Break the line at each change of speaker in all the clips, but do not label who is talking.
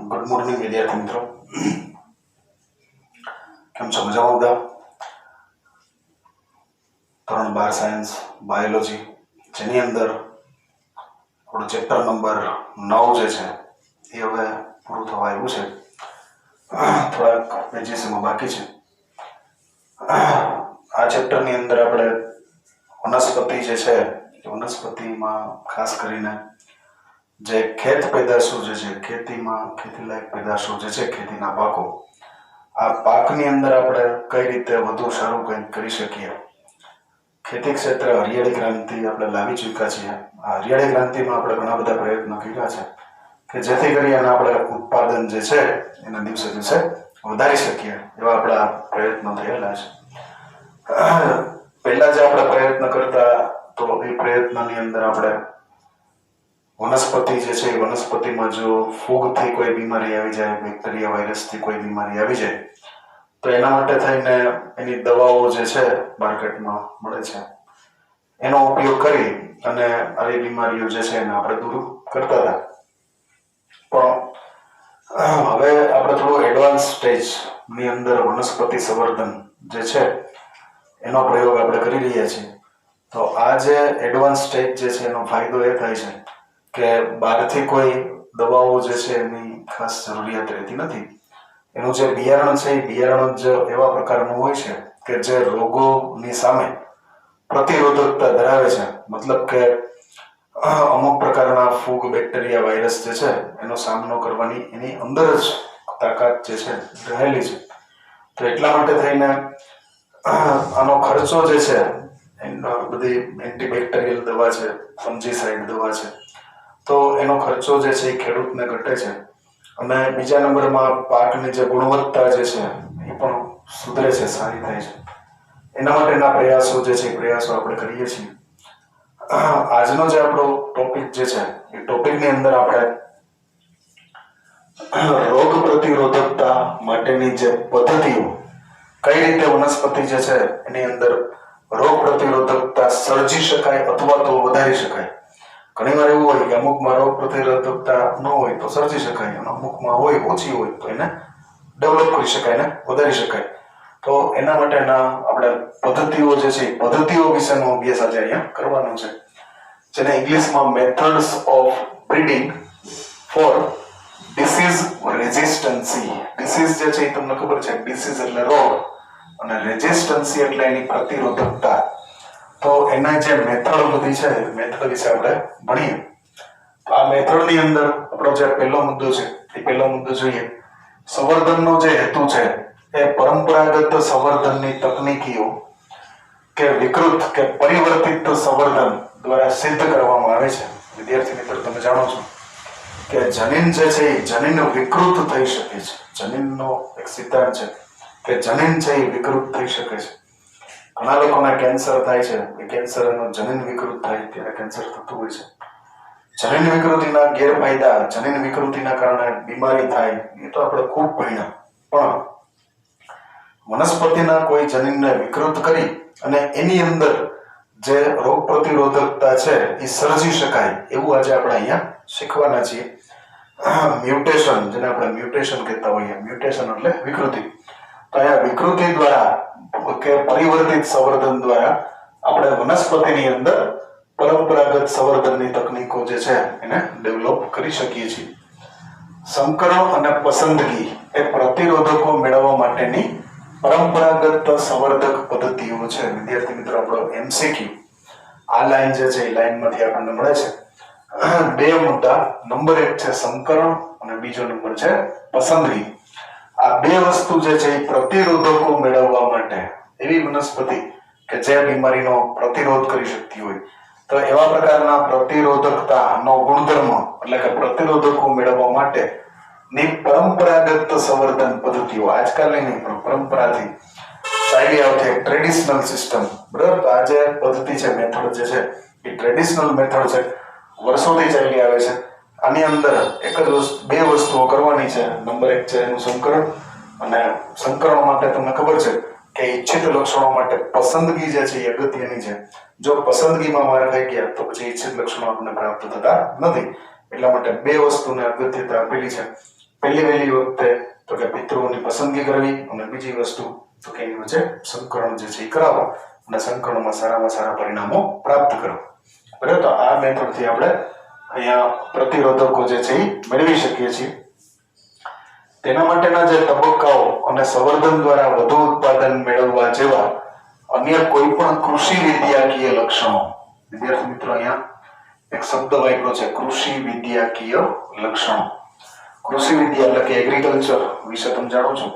Good morning વિદ્યાર્થી મિત્રો, કેમ છો? મજામાં બધા? ધોરણ 12 સાયન્સ બાયોલોજી જેની અંદર આપણું ચેપ્ટર નંબર 9 જે છે એ હવે પૂરું થવા આવ્યું છે. થોડાક પેજીસ એમાં બાકી છે. આ ચેપ્ટરની અંદર આપણે વનસ્પતિ જે છે એ વનસ્પતિમાં ખાસ કરીને જે ખેત પેદાશો જે છે, ખેતીમાં ખેતીલાયક પેદાશો જે છે, ખેતીના પાકો, આ પાકની અંદર આપણે કઈ રીતે વધુ સારું કંઈક કરી શકીએ. ખેતી ક્ષેત્રે હરિયાળી ક્રાંતિ આપણે લાવી ચૂક્યા છીએ. આ હરિયાળી ક્રાંતિમાં આપણે ઘણા બધા પ્રયત્નો કર્યા છે કે જેથી કરીને આપણે ઉત્પાદન જે છે એના દિવસે દિવસે વધારી શકીએ. એવા આપણા પ્રયત્નો થયેલા છે. પહેલા જે આપણે પ્રયત્ન કરતા તો એ પ્રયત્નની અંદર આપણે વનસ્પતિ જે છે એ વનસ્પતિમાં જો ફૂગથી કોઈ બીમારી આવી જાય, બેક્ટેરિયા વાયરસથી કોઈ બીમારી આવી જાય તો એના માટે થઈને એની દવાઓ જે છે માર્કેટમાં મળે છે, એનો ઉપયોગ કરી અને આવી બીમારીઓ જે છે એને આપણે દૂર કરતા હતા. પણ હવે આપણે થોડું એડવાન્સ સ્ટેજની અંદર વનસ્પતિ સંવર્ધન જે છે એનો પ્રયોગ આપણે કરી રહ્યા છીએ. તો આ જે એડવાન્સ સ્ટેજ જે છે એનો ફાયદો એ થાય છે કે બહારથી કોઈ દવાઓ જે છે એની ખાસ જરૂરિયાત રહેતી નથી. એનું જે બિયારણ છે એ બિયારણ જ એવા પ્રકારનું હોય છે કે જે રોગોની સામે પ્રતિરોધકતા ધરાવે છે. મતલબ કે અમુક પ્રકારના ફૂગ, બેક્ટેરિયા, વાયરસ જે છે એનો સામનો કરવાની એની અંદર જ તાકાત જે છે રહેલી છે. તો એટલા માટે થઈને આનો ખર્ચો જે છે, બધી એન્ટીબેક્ટેરિયલ દવા છે, ફંજીસાઇડ દવા છે, તો એનો ખર્ચો જે છે એ ખેડૂતને ઘટે છે. અને બીજા નંબરમાં પાકની જે ગુણવત્તા જે છે એ પણ સુધરે છે, સારી થાય છે. એના માટેના પ્રયાસો જે છે પ્રયાસો આપણે કરીએ છીએ. આજનો જે આપણો ટોપિક જે છે એ ટોપિકની અંદર આપણે રોગ પ્રતિરોધકતા માટેની જે પદ્ધતિઓ, કઈ રીતે વનસ્પતિ જે છે એની અંદર રોગ પ્રતિરોધકતા સર્જી શકાય અથવા તો વધારી શકાય. ઘણીવાર એવું હોય કે અમુકમાં રોગ પ્રતિરોધકતા ન હોય તો સર્જી શકાય, અને અમુકમાં હોય, ઓછી હોય તો એને ડેવલપ કરી શકાય ને વધારી શકાય. તો એના માટેના આપણે પદ્ધતિઓ જે છે પદ્ધતિઓ વિશેનો અભ્યાસ આજે અહીંયા કરવાનો છે, જેને ઇંગ્લિશમાં methods of breeding for disease resistance. Disease જે છે એ તમને ખબર છે, ડિસીઝ એટલે રોગ અને રેઝિસ્ટન્સી એટલે એની પ્રતિરોધકતા. તો એના જે મેથડ બધી છે, મેથડ વિશે આપણે ભણીએ. આ મેથડની અંદર આપણો જે પહેલો મુદ્દો છે એ પહેલો મુદ્દો જોઈએ. સંવર્ધનનો જે હેતુ છે એ પરંપરાગત સંવર્ધનની તકનીકીઓ કે વિકૃત કે પરિવર્તિત સંવર્ધન દ્વારા સિદ્ધ કરવામાં આવે છે. વિદ્યાર્થી મિત્રો, તમે જાણો છો કે જનીન જે છે એ જનીન વિકૃત થઈ શકે છે. જનીનનો એક સિદ્ધાંત છે કે જનીન છે એ વિકૃત થઈ શકે છે. ઘણા લોકોને કેન્સર થાય છે, એ કેન્સરનો જનીન વિકૃત થાય ત્યારે કેન્સર થતું હોય છે. જનીન વિકૃતિના ગેરફાયદા, જનીન વિકૃતિના કારણે બીમારી થાય, એ તો આપણે ખૂબ ભણ્યા. પણ વનસ્પતિના કોઈ જનીનને વિકૃત કરી અને એની અંદર જે રોગ પ્રતિરોધકતા છે એ સર્જી શકાય, એવું આજે આપણે અહીંયા શીખવાના છીએ. મ્યુટેશન, જેને આપણે મ્યુટેશન કહેતા હોઈએ, મ્યુટેશન એટલે વિકૃતિ. તો અહીંયા વિકૃતિ દ્વારા કે પરિવર્તિત સંવર્ધન દ્વારા આપણે વનસ્પતિની અંદર પરંપરાગત સંવર્ધનની તકનીકો જે છે એને ડેવલપ કરી શકીએ છીએ. સંકરણ અને પસંદગી એ પ્રતિરોધકો મેળવવા માટેની પરંપરાગત સંવર્ધક પદ્ધતિઓ છે. વિદ્યાર્થી મિત્રો, આપણો MCQ આ લાઈન જે છે એ લાઈનમાંથી આપણને મળે છે બે મુદ્દા. નંબર 1 છે સંકરણ અને બીજો નંબર છે પસંદગી. આ બે વસ્તુ જે છે એ પ્રતિરોધકો મેળવવા માટે, એવી વનસ્પતિ કે જે બીમારીનો પ્રતિરોધ કરી શકતી હોય, તો એવા પ્રકારના પ્રતિરોધકતાનો ગુણધર્મ એટલે કે પ્રતિરોધકો મેળવવા માટે ની પરંપરાગત સંવર્ધન પદ્ધતિઓ, આજકાલની નહીં પણ પરંપરાથી ચાલી આવતી એક ટ્રેડિશનલ સિસ્ટમ. બરાબર? તો આ જે પદ્ધતિ છે, મેથડ જે છે એ ટ્રેડિશનલ મેથડ છે, વર્ષોથી ચાલી આવે છે. આની અંદર એક જ બે વસ્તુઓ કરવાની છે. નંબર 1 છે એનું સંકરણ, અને સંકરણ માટે તમને ખબર છે કે ઈચ્છિત લક્ષણો માટે પસંદગી જે છે એ અગત્યની છે. જો પસંદગીમાં માર થઈ ગયા તો પછી ઈચ્છિત લક્ષણો આપણને પ્રાપ્ત થતા નથી. એટલા માટે બે વસ્તુને અગત્યતા આપેલી છે. વહેલી વખતે તો કે પિતૃઓની પસંદગી કરવી અને બીજી વસ્તુ તો કે એની વચ્ચે સંકરણ જે છે એ કરાવવા અને સંકરણમાં સારામાં સારા પરિણામો પ્રાપ્ત કરવા. બરાબર, તો આ મેથડથી આપણે અહીંયા પ્રતિરોધકો જે છે એ મેળવી શકીએ છીએ. તેના માટેના જે તબક્કાઓ અને સંવર્ધન દ્વારા વધુ ઉત્પાદન મેળવવા જેવા અન્ય કોઈ પણ કૃષિ વિદ્યાકીય લક્ષણો, વિદ્યાર્થી મિત્રો અહીંયા એક શબ્દ વાપર્યો છે કૃષિ વિદ્યાકીય લક્ષણો. કૃષિ વિદ્યા એટલે કે એગ્રીકલ્ચર વિશે તમે જાણો છો.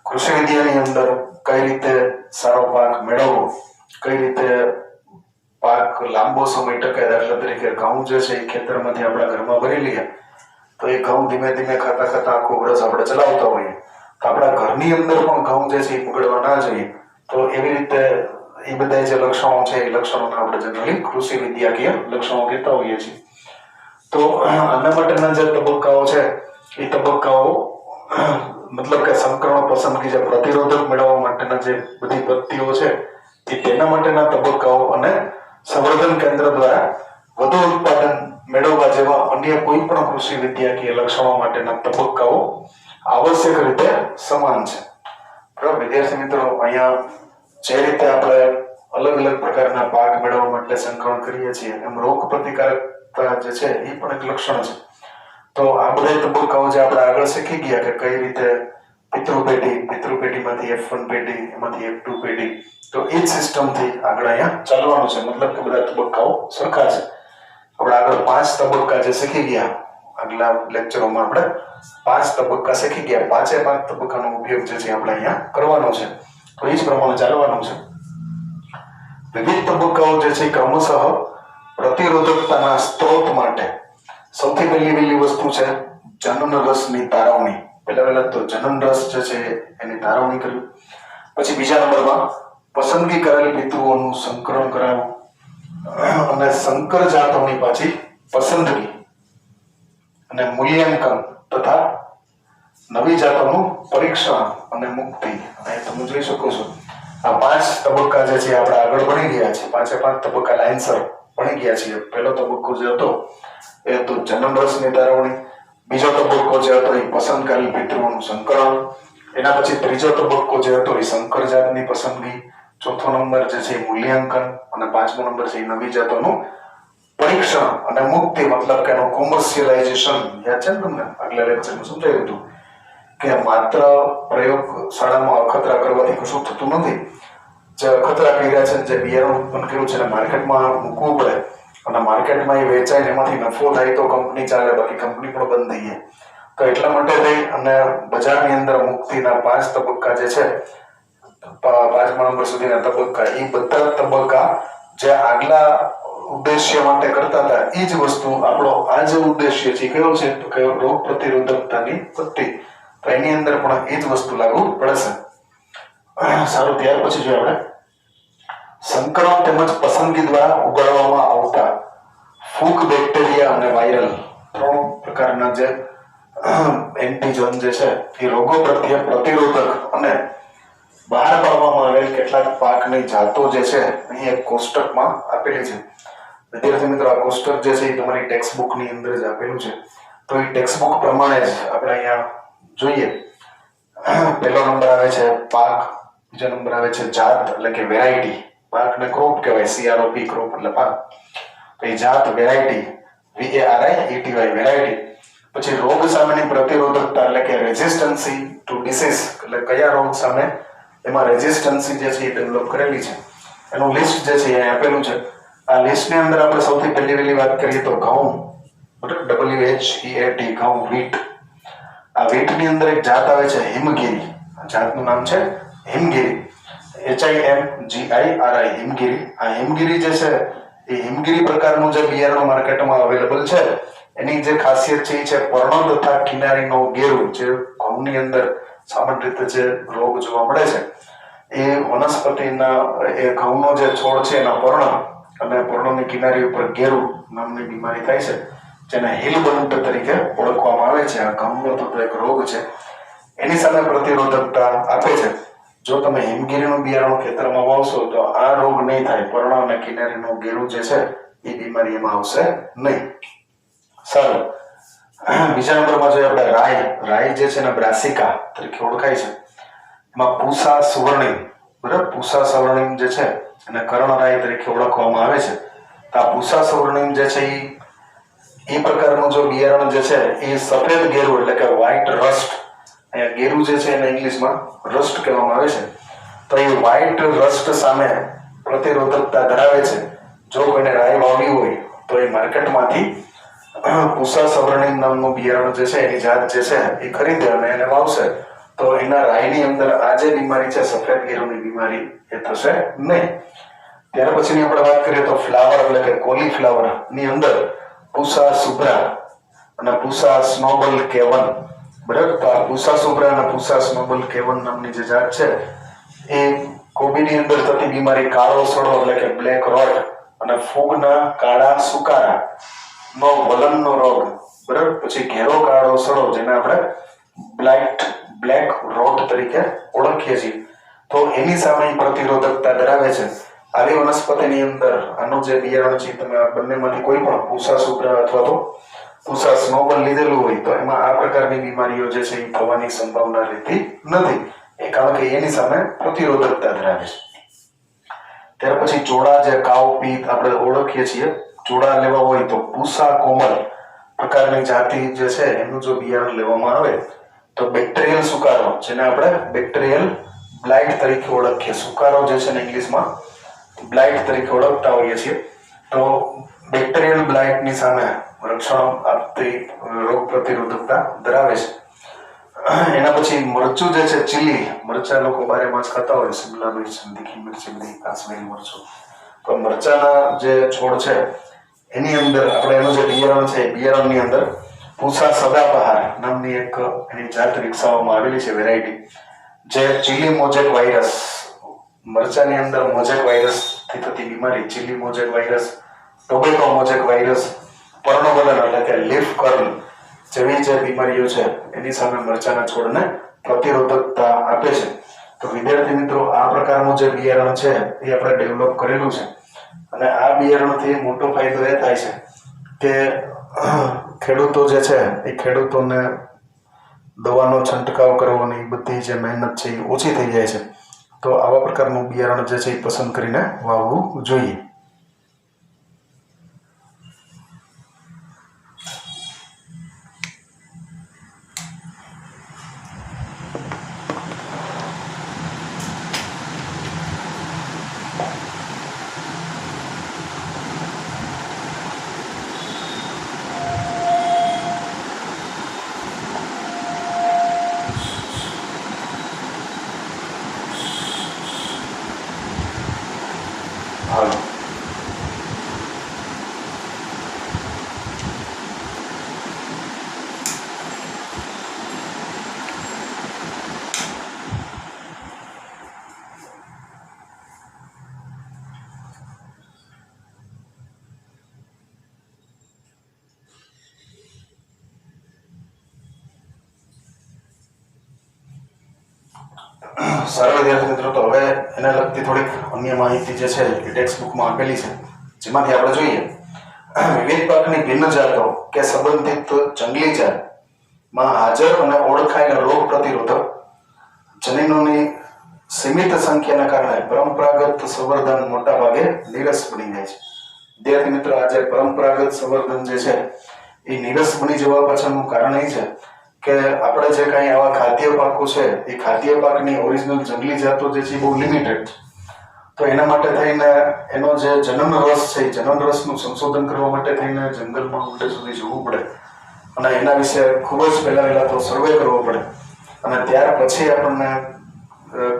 કૃષિ વિદ્યાની અંદર કઈ રીતે સારો પાક મેળવવો, કઈ રીતે પાક લાંબો સમય ટકે, દાખલા તરીકે ઘઉં જે છે એ ખેતરમાંથી આપણા ઘરમાં ભરી લઈએ તો એ ઘઉં ધીમે ધીમે ખાતા ખાતા આખું વર્ષ આપણે ચલાવતા હોઈએ તો આપણા ઘરની અંદર પણ ઘઉં જે છે એ બગડવા ના જોઈએ. તો એવી રીતે એ બધા જે લક્ષણો છે એ લક્ષણોને આપણે જનરલી કૃષિ વિદ્યાકીય લક્ષણો કહેતા હોઈએ છીએ. તો આના માટેના જે તબક્કાઓ છે એ તબક્કાઓ મતલબ કે સંકરણ પસંદગી, જે પ્રતિરોધક મેળવવા માટેના જે બધી પદ્ધતિઓ છે એ તેના માટેના તબક્કાઓ અને સંવર્ધન કેન્દ્ર દ્વારા વધુ ઉત્પાદન મેળવવા જેવા અન્ય કોઈ પણ કૃષિ વિદ્યાકીય લક્ષણો માટેના તબક્કાઓ આવશ્યક રીતે સમાન છે. બરાબર વિદ્યાર્થી મિત્રો, અહીંયા જે રીતે આપણે અલગ અલગ પ્રકારના પાક મેળવવા માટે સંકલન કરીએ છીએ એમ રોગ પ્રતિકારકતા જે છે એ પણ એક લક્ષણ છે. તો આ બધા તબક્કાઓ જે આપણે આગળ શીખી ગયા કે કઈ રીતે પિતૃપેઢીમાંથી F1 પેઢી, એમાંથી F2 પેઢી, તો એ જ સિસ્ટમથી આગળ અહીંયા ચાલવાનું છે. મતલબ કે બધા તબક્કાઓ સરખા છે. આપણે આગળ 5 તબક્કા જે શીખી ગયા, આગલા લેક્ચરોમાં આપણે 5 તબક્કા શીખી ગયા. 5 તબક્કાનો ઉપયોગ જે છે આપણે અહીંયા કરવાનો છે. તો એ જ પ્રમાણે ચાલવાનું છે. વિવિધ તબક્કાઓ જે છે ક્રમશઃ પ્રતિરોધકતાના સ્ત્રોત માટે સૌથી પહેલી વસ્તુ છે જનન રસની તારવણી. પહેલા તો જનન રસ જે છે એની તારવણી કરવી. પછી બીજા નંબરમાં પસંદગી કરેલ પિતૃઓનું સંકરણ કરાવવું અને સંકર જાતોની પાછી પસંદગી અને મૂલ્યાંકન તથા નવી જાતોનું પરીક્ષણ અને મુક્તિ. અહીં તમે જોઈ શકો છો આ 5 તબક્કા જે છે આપણે આગળ ભણી ગયા છે. 5 તબક્કા લાઈનસર ભણી ગયા છીએ. પહેલો તબક્કો જે હતો એ હતો જનન રસની તારવણી. બીજો તબક્કો જે હતો એ પસંદ કરેલ પિતૃઓનું સંકરણ. એના પછી ત્રીજો તબક્કો જે હતો એ સંકર જાતની પસંદગી. ચોથો નંબર જે છે મૂલ્યાંકન અને 5મો નંબર છે નવી જાતોનું પરીક્ષણ અને મુક્તિ, મતલબ કે એનું કોમર્શિયલાઇઝેશન. યાદ છે ને તમને આગલા લેક્ચરમાં સમજાવ્યું હતું કે માત્ર પ્રયોગશાળામાં અખતરા કરવાથી કશું થતું નથી. જે અખતરા કર્યા છે, જે બિયારણ ઉત્પન્ન કર્યું છે એને માર્કેટમાં મૂકવું પડે અને માર્કેટમાં એ વેચાય, એમાંથી નફો થાય તો કંપની ચાલે, બાકી કંપની પણ બંધ થઈ જાય. તો એટલા માટે થઈ અને બજારની અંદર મુક્તિના 5 તબક્કા જે છે, 5મા નંબર સુધીના તબક્કા, એ બધા તબક્કા જે આગલા ઉદ્દેશ્ય માટે કરતા હતા એ જ વસ્તુ આપણો આ જે ઉદ્દેશ્ય છે કયો છે તો કે રોગ પ્રતિરોધકતાની પદ્ધતિ. તો એની અંદર પણ એ જ વસ્તુ લાગુ પડશે. સારું, ત્યાર પછી જો આપણે સંકરણ તેમજ પસંદગી દ્વારા ઉગાડવામાં આવતા ફૂગ, બેક્ટેરિયા અને વાયરલ 3 પ્રકારના જે એન્ટીજન જે છે એ રોગો પ્રત્યે પ્રતિરોધક અને બહાર પાડવામાં આવેલ કેટલાક પાકની જાતો જે છે અહીં એક કોષ્ટકમાં આપેલી છે. વિદ્યાર્થી મિત્રો, આ કોષ્ટક જે છે એ તમારી ટેક્સ્ટ બુક ની અંદર જ આપેલું છે. તો એ ટેક્સ્ટ બુક પ્રમાણે જ આપણે અહીંયા જોઈએ. પહેલો નંબર આવે છે પાક, બીજો નંબર આવે છે જાત એટલે કે વેરાયટી. પાકને ક્રોપ કહેવાય, CROP ક્રોપ એટલે પાક. તો એ જાત, વેરાયટી, VARIETY વેરાયટી. પછી રોગ સામેની પ્રતિરોધકતા એટલે કે રેઝિસ્ટન્સી ટુ ડિસીઝ, એટલે કયા રોગ સામે એમાં રેઝિસ્ટન્સી જે છે એ ડેવલપ કરેલી છે એનું લિસ્ટ જે છે એ આપેલું છે. આ લિસ્ટની અંદર આપણે સૌથી પહેલી વાત કરીએ તો ઘઉં, બરાબર, WHEAT, ઘઉં, વીટ. આ વીટની અંદર એક જાત આવે છે હિમગીરી. આ જાતનું નામ છે હિમગીરી, HIMGIRI, હિમગીરી. આ હિમગીરી જે છે એ હિમગીરી પ્રકારનું જે બિયારણ માર્કેટમાં અવેલેબલ છે એની જે ખાસિયત છે એ છે પર્ણ તથા કિનારીનો ગેરુ. જે ઘઉંની અંદર સામાન્ય રીતે જે રોગ જોવા મળે છે એ વનસ્પતિના એ ઘઉંનો જે છોડ છે એના પર્ણ અને પર્ણની કિનારી ઉપર ગેરુ નામની બીમારી થાય છે, જેને હિલબન્ટ તરીકે ઓળખવામાં આવે છે. આ ઘઉંનો થતો એક રોગ છે, એની સામે પ્રતિરોધકતા આપે છે. જો તમે હિમગીરીનું બિયારણ ખેતરમાં વાવશો તો આ રોગ નહીં થાય, પર્ણ અને કિનારીનો ગેરુ જે છે એ બીમારી એમાં આવશે નહીં. સારું, બીજા નંબરમાં જોઈએ આપણે રાઈ જે છે ને બ્રાસિકા તરીકે ઓળખાય છે. એમાં પૂષા સુવર્ણિમ, બરાબર, પૂષા સુવર્ણિમ જે છે અને કર્ણરાઈ તરીકે ઓળખવામાં આવે છે. તો આ પૂષા સુવર્ણિમ જે છે એ પ્રકારનું જો બિયારણ જે છે એ સફેદ ગેરુ એટલે કે વ્હાઇટ રસ્ટ, અહીંયા ગેરુ જે છે એને ઇંગ્લિશમાં રસ્ટ કહેવામાં આવે છે. તો એ વ્હાઇટ રસ્ટ સામે પ્રતિરોધકતા ધરાવે છે. જો કોઈને રાઈ વાવવી હોય તો એ માર્કેટમાંથી પૂષા સુવર્ણિમ નામનું બિયારણ જે છે એની જાત જે છે એ ખરીદે અને એને વાવશે તો એના રાઈની અંદર આ જે બીમારી છે સફેદ ગેરુની બીમારી એ થશે નહીં. ત્યાર પછીની આપણે વાત કરીએ તો ફ્લાવર એટલે કે કોલીફ્લાવર ની અંદર પૂષા સુબ્રા અને પૂષા સ્નોબલ કેવન, બરાબર. તો આ પૂષા સુબ્રા અને પૂષા સ્નોબલ કેવન નામની જે જાત છે એ કોબીની અંદર થતી બીમારી કાળો સડો એટલે કે બ્લેક રોટ અને ફૂગના કાળા સુકારા નો વલણનો રોગ, બરાબર. પછી ઘેરો કાળો સડો જેને આપણે બ્લેક રોટ તરીકે ઓળખીએ છીએ, તો એની સામે પ્રતિરોધકતા ધરાવે છે. આવી વનસ્પતિની અંદર આનું જે બિયારણ છે તમે આ બંનેમાંથી કોઈ પણ પૂષા સુબ્રા અથવા તો પૂષા સ્નોબલ લીધેલું હોય તો એમાં આ પ્રકારની બીમારીઓ જે છે એ થવાની સંભાવના રહેતી નથી, એ કારણ કે એની સામે પ્રતિરોધકતા ધરાવે છે. ત્યાર પછી ચોળા જે કાવપીત આપણે ઓળખીએ છીએ, ચોળા લેવા હોય તો પૂષા કોમલ પ્રકારની જાતિ જે છે એનું જો બિયારણ લેવામાં આવે તો બેક્ટેરિયલ સુકારો જેને આપણે બેક્ટેરિયલ બ્લાઇટ તરીકે ઓળખીએ, સુકારો જે છે ને ઇંગ્લિશમાં બ્લાઇટ તરીકે ઓળખતા હોઈએ છીએ, તો બેક્ટેરિયલ બ્લાઇટની સામે રક્ષણ આપતી રોગ પ્રતિરોધકતા ધરાવે છે. એના પછી મરચું જે છે ચીલી મરચા લોકો બારે માસ ખાતા હોય, શિમલા મિર્ચ, તીખી મિરચી, બધી કાશ્મીરી મરચું, તો મરચાના જે છોડ છે એની અંદર આપણે એનું જે બિયારણ છે બિયારણની અંદર પૂષા સદાબહાર નામની એક એની જાત વિકસાવવામાં આવેલી છે વેરાયટી, જે ચીલી મોઝેક વાયરસ, મરચાની અંદર મોઝેક વાયરસ થી થતી બીમારી chilli mosaic virus, tobacco mosaic virus, પર્ણવલન એટલે કે લીફ કર્લ જેવી જે બીમારીઓ છે એની સામે મરચાના છોડને પ્રતિરોધકતા આપે છે. તો વિદ્યાર્થી મિત્રો આ પ્રકારનું જે બિયારણ છે એ આપણે ડેવલપ કરેલું છે અને આ બિયારણથી મોટો ફાયદો એ થાય છે કે ખેડૂતો જે છે એ ખેડૂતોને દવાનો છંટકાવ કરવાની બધી જે મહેનત છે એ ઓછી થઈ જાય છે. તો આવા પ્રકારનું બિયારણ જે છે એ પસંદ કરીને વાવવું જોઈએ. સારા વિદ્યાર્થી મિત્રો, તો હવે એને લગતી થોડીક અન્ય માહિતી જે છે એ ટેક્સ્ટ બુકમાં આપેલી છે, જેમાંથી આપણે જોઈએ વિવિધ પાકની ભિન્ન જાતો કે સંબંધિત જંગલી જાતમાં હાજર અને ઓળખાયેલા રોગ પ્રતિરોધક જનીનોની સીમિત સંખ્યાના કારણે પરંપરાગત સંવર્ધન મોટા ભાગે નીરસ બની જાય છે. વિદ્યાર્થી મિત્રો, આજે પરંપરાગત સંવર્ધન જે છે એ નીરસ બની જવા પાછળનું કારણ એ છે કે આપણે જે કાંઈ આવા ખાદ્ય પાકો છે એ ખાદ્ય પાકની ઓરિજિનલ જંગલી જાતો જે છે બહુ લિમિટેડ છે. તો એના માટે થઈને એનો જે જનન રસ છે એ જનન રસનું સંશોધન કરવા માટે થઈને જંગલમાં ઊંડે સુધી જવું પડે અને એના વિશે ખૂબ જ પહેલા તો સર્વે કરવો પડે અને ત્યાર પછી આપણને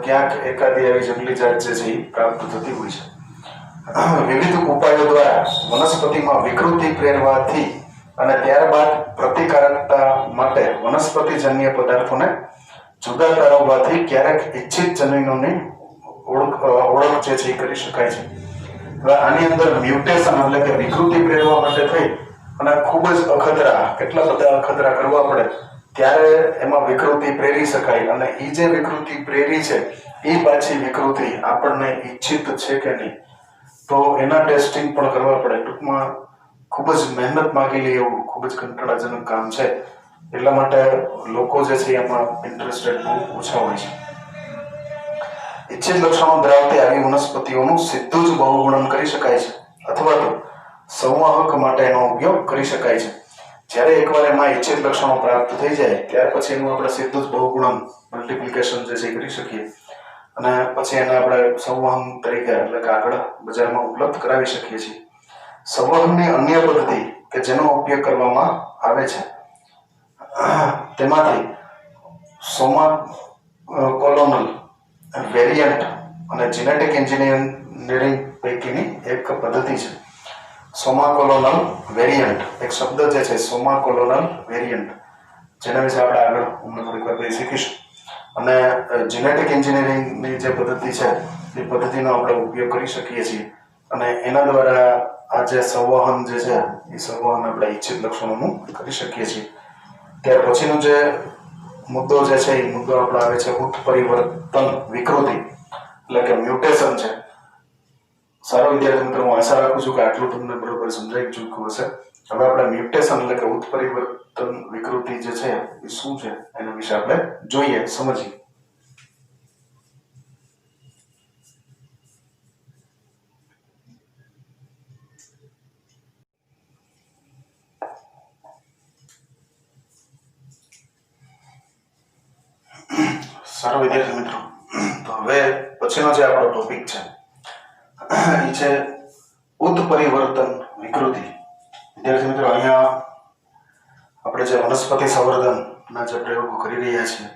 ક્યાંક એકાદી આવી જંગલી જાત જે છે એ પ્રાપ્ત થતી હોય છે. વિવિધ ઉપાયો દ્વારા વનસ્પતિમાં વિકૃતિ પ્રેરવાથી અને ત્યારબાદ પ્રતિકારકતા માટે વનસ્પતિજન્ય પદાર્થોને જુદા તારવવાથી ક્યારેક ઇચ્છિત જનીનોની ઓળખ જે છે એ કરી શકાય છે. હવે આની અંદર મ્યુટેશન એટલે કે વિકૃતિ પ્રેરવા માટે થઈ અને ખૂબ જ અખતરા, કેટલા બધા અખતરા કરવા પડે ત્યારે એમાં વિકૃતિ પ્રેરી શકાય અને એ જે વિકૃતિ પ્રેરી છે એ પાછી વિકૃતિ આપણને ઈચ્છિત છે કે નહીં તો એના ટેસ્ટિંગ પણ કરવા પડે. ટૂંકમાં ખૂબ જ મહેનત માંગેલી એવું ખૂબ જ કંટાળાજનક કામ છે, એટલા માટે લોકો જે છે એમાં ઇન્ટરેસ્ટેડ બહુ ઓછા હોય છે. ઇચ્છિત લક્ષણો ધરાવતી આવી વનસ્પતિઓનું સીધું જ બહુગુણન કરી શકાય છે અથવા તો સંવાહક માટે એનો ઉપયોગ કરી શકાય છે. જ્યારે એકવાર એમાં ઇચ્છિત લક્ષણો પ્રાપ્ત થઈ જાય ત્યાર પછી એનું આપણે સીધું જ બહુગુણન મલ્ટિપ્લિકેશન જે છે કરી શકીએ અને પછી એને આપણે સંવહન તરીકે એટલે કે આગળ બજારમાં ઉપલબ્ધ કરાવી શકીએ છીએ. સંવહનની અન્ય પદ્ધતિ કે જેનો ઉપયોગ કરવામાં આવે છે તેમાંથી સોમાકોલોનલ વેરિયન્ટ અને જેનેટિક એન્જિનિયરિંગ પૈકીની એક પદ્ધતિ છે. સોમાકોલોનલ વેરિયન્ટ એક શબ્દ જે છે સોમાકોલોનલ વેરિયન્ટ, જેના વિશે આપણે આગળ થોડીક વાર શીખીશું. અને જેનેટિક એન્જિનિયરિંગની જે પદ્ધતિ છે એ પદ્ધતિનો આપણે ઉપયોગ કરી શકીએ છીએ અને એના દ્વારા આ જે સંવહન જે છે એ સંવહન આપણે ઈચ્છિત લક્ષણોનું કરી શકીએ છીએ. ત્યાર પછીનો જે મુદ્દો જે છે એ મુદ્દો આપણો આવે છે ઉત્પરિવર્તન વિકૃતિ એટલે કે મ્યુટેશન છે. સારો વિદ્યાર્થી મિત્રો, હું આશા રાખું છું કે આટલું તમને બરોબર સમજાઈ ચૂક્યું હશે. હવે આપણે મ્યુટેશન એટલે કે ઉત્પરિવર્તન વિકૃતિ જે છે એ શું છે એના વિશે આપણે જોઈએ, સમજીએ. સારો વિદ્યાર્થી મિત્રો, તો હવે પછીનો જે આપણો ટોપિક છે એ છે ઉત્પરિવર્તન વિકૃતિ. વિદ્યાર્થી મિત્રો, અહીંયા આપણે જે વનસ્પતિ સંવર્ધનના જે પ્રયોગો કરી રહ્યા છીએ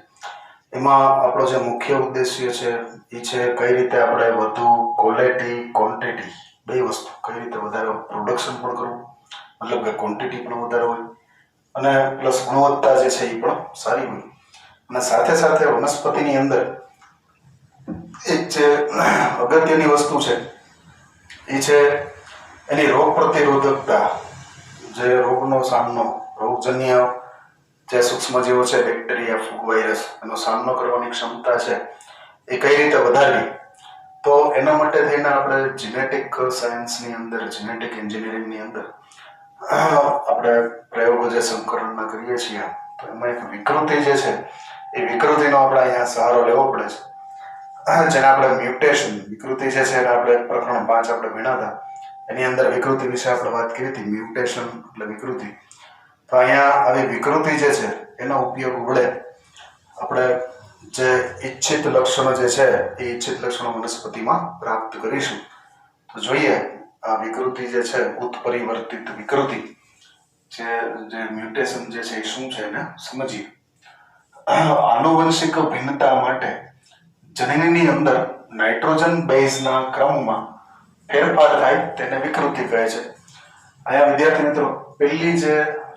એમાં આપણો જે મુખ્ય ઉદ્દેશ્ય છે એ છે કઈ રીતે આપણે વધુ ક્વોલિટી ક્વોન્ટિટી બે વસ્તુ કઈ રીતે વધારે પ્રોડક્શન પણ કરવું, મતલબ કે ક્વોન્ટિટી પણ વધારે હોય અને પ્લસ ગુણવત્તા જે છે એ પણ સારી હોય. અને સાથે સાથે વનસ્પતિની અંદર એક જે અગત્યની વસ્તુ છે એ છે એની રોગ પ્રતિરોધકતા. જે રોગનો સામનો, રોગજન્ય જે સૂક્ષ્મજીવો છે, બેક્ટેરિયા, ફૂગ, વાયરસ, એનો સામનો કરવાની ક્ષમતા છે એ કઈ રીતે વધારવી, તો એના માટે થઈને આપણે જેનેટિક સાયન્સની અંદર, જેનેટિક એન્જિનિયરિંગની અંદર આપણે પ્રયોગો જે સંકરણના કરીએ છીએ તો એમાં એક વિકૃતિ જે છે એ વિકૃતિનો આપણે અહીંયા સહારો લેવો પડે છે, જેને આપણે મ્યુટેશન વિકૃતિ જે છે એને આપણે પ્રકરણ 5 આપણે ભણ્યા એની અંદર વિકૃતિ વિશે આપણે વાત કરી હતી. મ્યુટેશન એટલે વિકૃતિ. તો અહીંયા આવી વિકૃતિ જે છે એનો ઉપયોગ વડે આપણે જે ઈચ્છિત લક્ષણો જે છે એ ઈચ્છિત લક્ષણો વનસ્પતિમાં પ્રાપ્ત કરીશું. તો જોઈએ આ વિકૃતિ જે છે ઉત્પરિવર્તિત વિકૃતિ જે મ્યુટેશન જે છે એ શું છે એને સમજીએ. આનુવંશિક ભિન્નતા માટે જનીનની અંદર નાઇટ્રોજન બેઝના ક્રમમાં ફેરફાર થાય તેને વિકૃતિ કહે છે. અહીંયા વિદ્યાર્થી મિત્રો પહેલી જે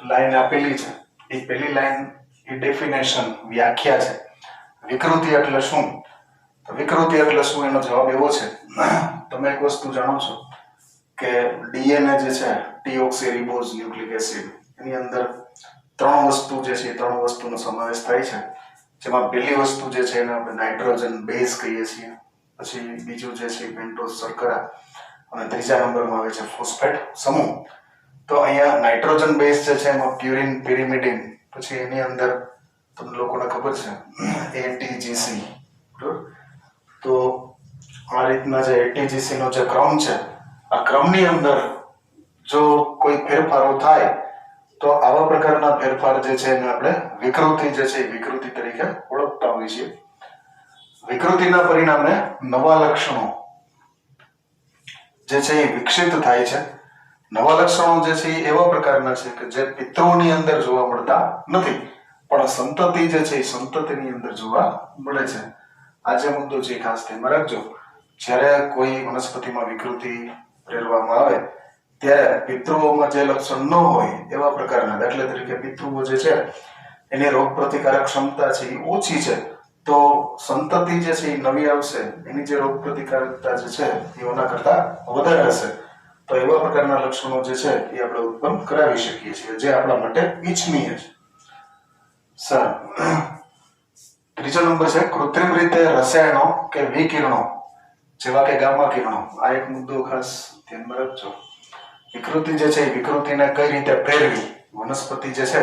લાઈન આપેલી છે એ પહેલી લાઈન એ ડેફિનેશન વ્યાખ્યા છે. વિકૃતિ એટલે શું? તો વિકૃતિ એટલે શું એનો જવાબ એવો છે, તમે એક વસ્તુ જાણો છો કે ડીએનએ જે છે ડીઓક્સીરીબોઝ ન્યુક્લિક એસિડ એની અંદર ત્રણ વસ્તુ જે છે ત્રણ વસ્તુનો સમાવેશ થાય છે, જેમાં પહેલી વસ્તુ જે છે એને આપણે નાઇટ્રોજન બેઝ કહીએ છીએ, પછી બીજું જે છે પેન્ટોઝ શર્કરા અને ત્રીજા નંબરમાં આવે છે ફોસ્ફેટ સમૂહ. તો અહીંયા નાઇટ્રોજન બેઝ જે છે એમાં પ્યુરિન, પિરિમિડિન, પછી એની અંદર તમને લોકોને ખબર છે એટીજીસી. બરોબર? તો આ રીતના જે એટીજીસી નો જે ક્રમ છે આ ક્રમની અંદર જો કોઈ ફેરફારો થાય તો આવા પ્રકારના ફેરફાર જે છે એને આપણે વિકૃતિ જે છે વિકૃતિ તરીકે ઓળખતા હોઈએ છીએ. વિકૃતિના પરિણામે નવા લક્ષણો જે છે એ વિકસિત થાય છે. નવા લક્ષણો જે છે એ એવા પ્રકારના છે કે જે પિતૃની અંદર જોવા મળતા નથી, પણ સંતતિ જે છે એ સંતતિની અંદર જોવા મળે છે. આ જે મુદ્દો છે ખાસ ધ્યાનમાં રાખજો. જ્યારે કોઈ વનસ્પતિમાં વિકૃતિ પ્રેરવામાં આવે ત્યારે પિતૃઓમાં જે લક્ષણ ન હોય એવા પ્રકારના, દાખલા તરીકે પિતૃઓ જે છે એની રોગ પ્રતિકારક ક્ષમતા છે એ ઓછી છે, તો સંતતિ જે છે એ નવી આવશે એની જે રોગ પ્રતિકારકતા જે છે એ ઓના કરતા વધારે હશે. તો એવા પ્રકારના લક્ષણો જે છે એ આપણે ઉત્પન્ન કરાવી શકીએ છીએ, જે આપણા માટે ઈચ્છનીય છે. સારું, ત્રીજો નંબર છે કૃત્રિમ રીતે રસાયણો કે વિકિરણો જેવા કે ગામા કિરણો. આ એક મુદ્દો ખાસ ધ્યાનમાં રાખજો. વિકૃતિ જે છે એ વિકૃતિને કઈ રીતે પ્રેરવી, વનસ્પતિ જે છે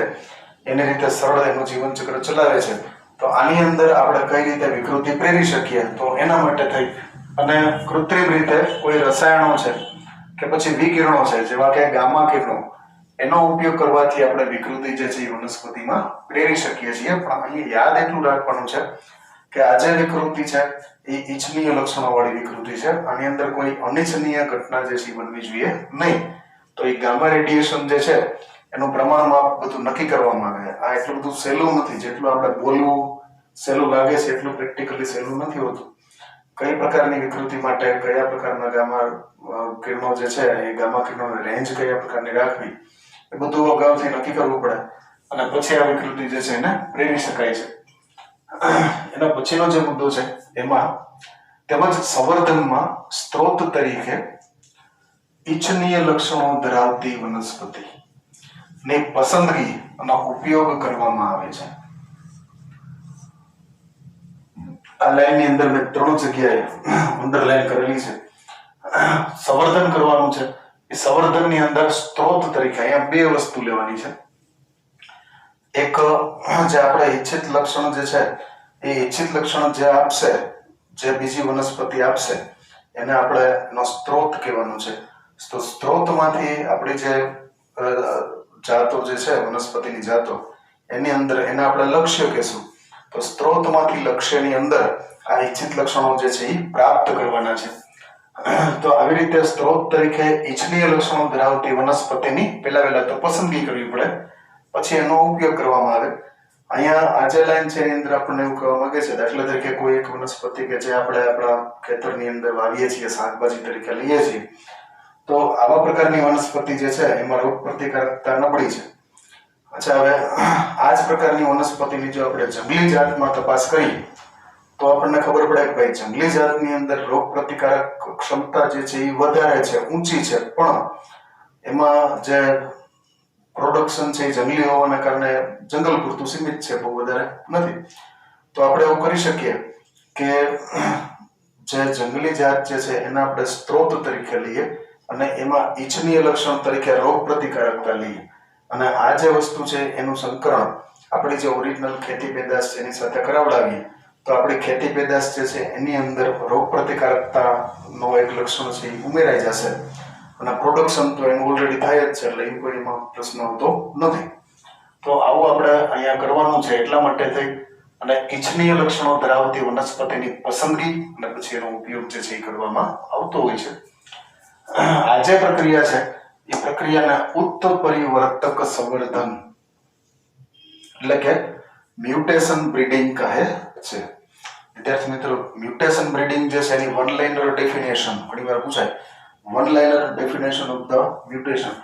એની રીતે સરળ એનું જીવન ચક્ર ચલાવે છે. તો આની અંદર આપણે કઈ રીતે વિકૃતિ પ્રેરી શકીએ, તો એના માટે થઈ અને કૃત્રિમ રીતે કોઈ રસાયણો છે કે પછી વિકિરણો છે જેવા કે ગામા કિરણો, એનો ઉપયોગ કરવાથી આપણે વિકૃતિ જે છે એ વનસ્પતિમાં પ્રેરી શકીએ છીએ. પણ અહીં યાદ એટલું રાખવાનું છે કે આ જે વિકૃતિ છે એ ઈચ્છનીય લક્ષણો વાળી વિકૃતિ છે. આની અંદર કોઈ અનિચ્છનીય ઘટના જે છે બનવી જોઈએ નહીં. તો એ ગામા રેડિયેશન જે છે એનું પ્રમાણમાં બધું નક્કી કરવામાં આવે. આ એટલું બધું સહેલું નથી, જેટલું આપણે બોલવું સહેલું લાગે છે એટલું પ્રેક્ટિકલી સહેલું નથી હોતું. કઈ પ્રકારની વિકૃતિ માટે કયા પ્રકારના ગામા કિરણો જે છે એ ગામા કિરણોની રેન્જ કયા પ્રકારની રાખવી, એ બધું અગાઉથી નક્કી કરવું પડે અને પછી આ વિકૃતિ જે છે એને પ્રેરી શકાય છે. એના પછીનો જે મુદ્દો છે એમાં તેમજ સંવર્ધનમાં સ્ત્રોત તરીકે ઈચ્છનીય લક્ષણો ધરાવતી વનસ્પતિ ની પસંદગી અને ઉપયોગ કરવામાં આવે છે. આ લાઈનની અંદર મેં 3 જગ્યાએ અંડરલાઈન કરેલી છે. સંવર્ધન કરવાનું છે. એ સંવર્ધનની અંદર સ્ત્રોત તરીકે અહીંયા 2 વસ્તુ લેવાની છે. એક જે આપણે ઈચ્છિત લક્ષણ જે છે એ ઈચ્છિત લક્ષણ જે આપશે, જે બીજી વનસ્પતિ આપશે એને આપણે એનો સ્ત્રોત કહેવાનું છે. તો સ્ત્રોતમાંથી આપણી જે જાતો જે છે વનસ્પતિની જાતો એની અંદર એને આપણે લક્ષ્ય કહેશું. તો સ્ત્રોતમાંથી લક્ષ્યની અંદર આ ઈચ્છિત લક્ષણો જે છે એ પ્રાપ્ત કરવાના છે. તો આવી રીતે સ્ત્રોત તરીકે ઈચ્છનીય લક્ષણો ધરાવતી વનસ્પતિની પહેલા તો પસંદગી કરવી પડે, પછી એનો ઉપયોગ કરવામાં આવે. અહીંયા આ જે લાઈન છે એની અંદર આપણને એવું કહેવા માંગે છે, દાખલા તરીકે કોઈ એક વનસ્પતિ કે જે આપણે આપણા ખેતરની અંદર વાવીએ છીએ, શાકભાજી તરીકે લઈએ છીએ, તો આવા પ્રકારની વનસ્પતિ જે છે એમાં રોગ પ્રતિકારકતા નબળી છે. અચ્છા, હવે આ જ પ્રકારની વનસ્પતિની જો આપણે જંગલી જાતમાં તપાસ કરીએ તો આપણને ખબર પડે કે ભાઈ જંગલી જાતની અંદર રોગ પ્રતિકારક ક્ષમતા જે છે એ વધારે છે, ઊંચી છે, પણ એમાં જે પ્રોડક્શન છે એ જંગલી હોવાના કારણે જંગલ પૂરતું સીમિત છે, બહુ વધારે નથી. તો આપણે એવું કરી શકીએ કે જે જંગલી જાત જે છે એને આપણે સ્ત્રોત તરીકે લઈએ અને એમાં ઈચ્છનીય લક્ષણ તરીકે રોગ પ્રતિકારકતા લઈએ અને આ જે વસ્તુ છે એનું સંકરણ આપણી જે ઓરિજિનલ ખેતી પેદાશ છે એની સાથે કરાવડાવીએ તો આપણી ખેતી પેદાશ જે છે એની અંદર રોગ પ્રતિકારકતાનો એક લક્ષણ છે એ ઉમેરાઈ જશે અને પ્રોડક્શન તો એનું ઓલરેડી થાય જ છે, એટલે એ કોઈ એમાં પ્રશ્ન આવતો નથી. તો આવું આપણે અહીંયા કરવાનું છે. એટલા માટે થઈ અને ઈચ્છનીય લક્ષણો ધરાવતી વનસ્પતિની પસંદગી અને પછી એનો ઉપયોગ જે છે એ કરવામાં આવતો હોય છે. આ જે પ્રક્રિયા છે એ પ્રક્રિયાને ઉત્પરિવર્તક સંવર્ધન એટલે કે મ્યુટેશન બ્રીડિંગ કહે છે. વિદ્યાર્થી મિત્રો, મ્યુટેશન બ્રીડિંગ જે છે એની વન લાઇનર ડેફિનેશન ઘણીવાર પૂછાય. One liner definition of the mutation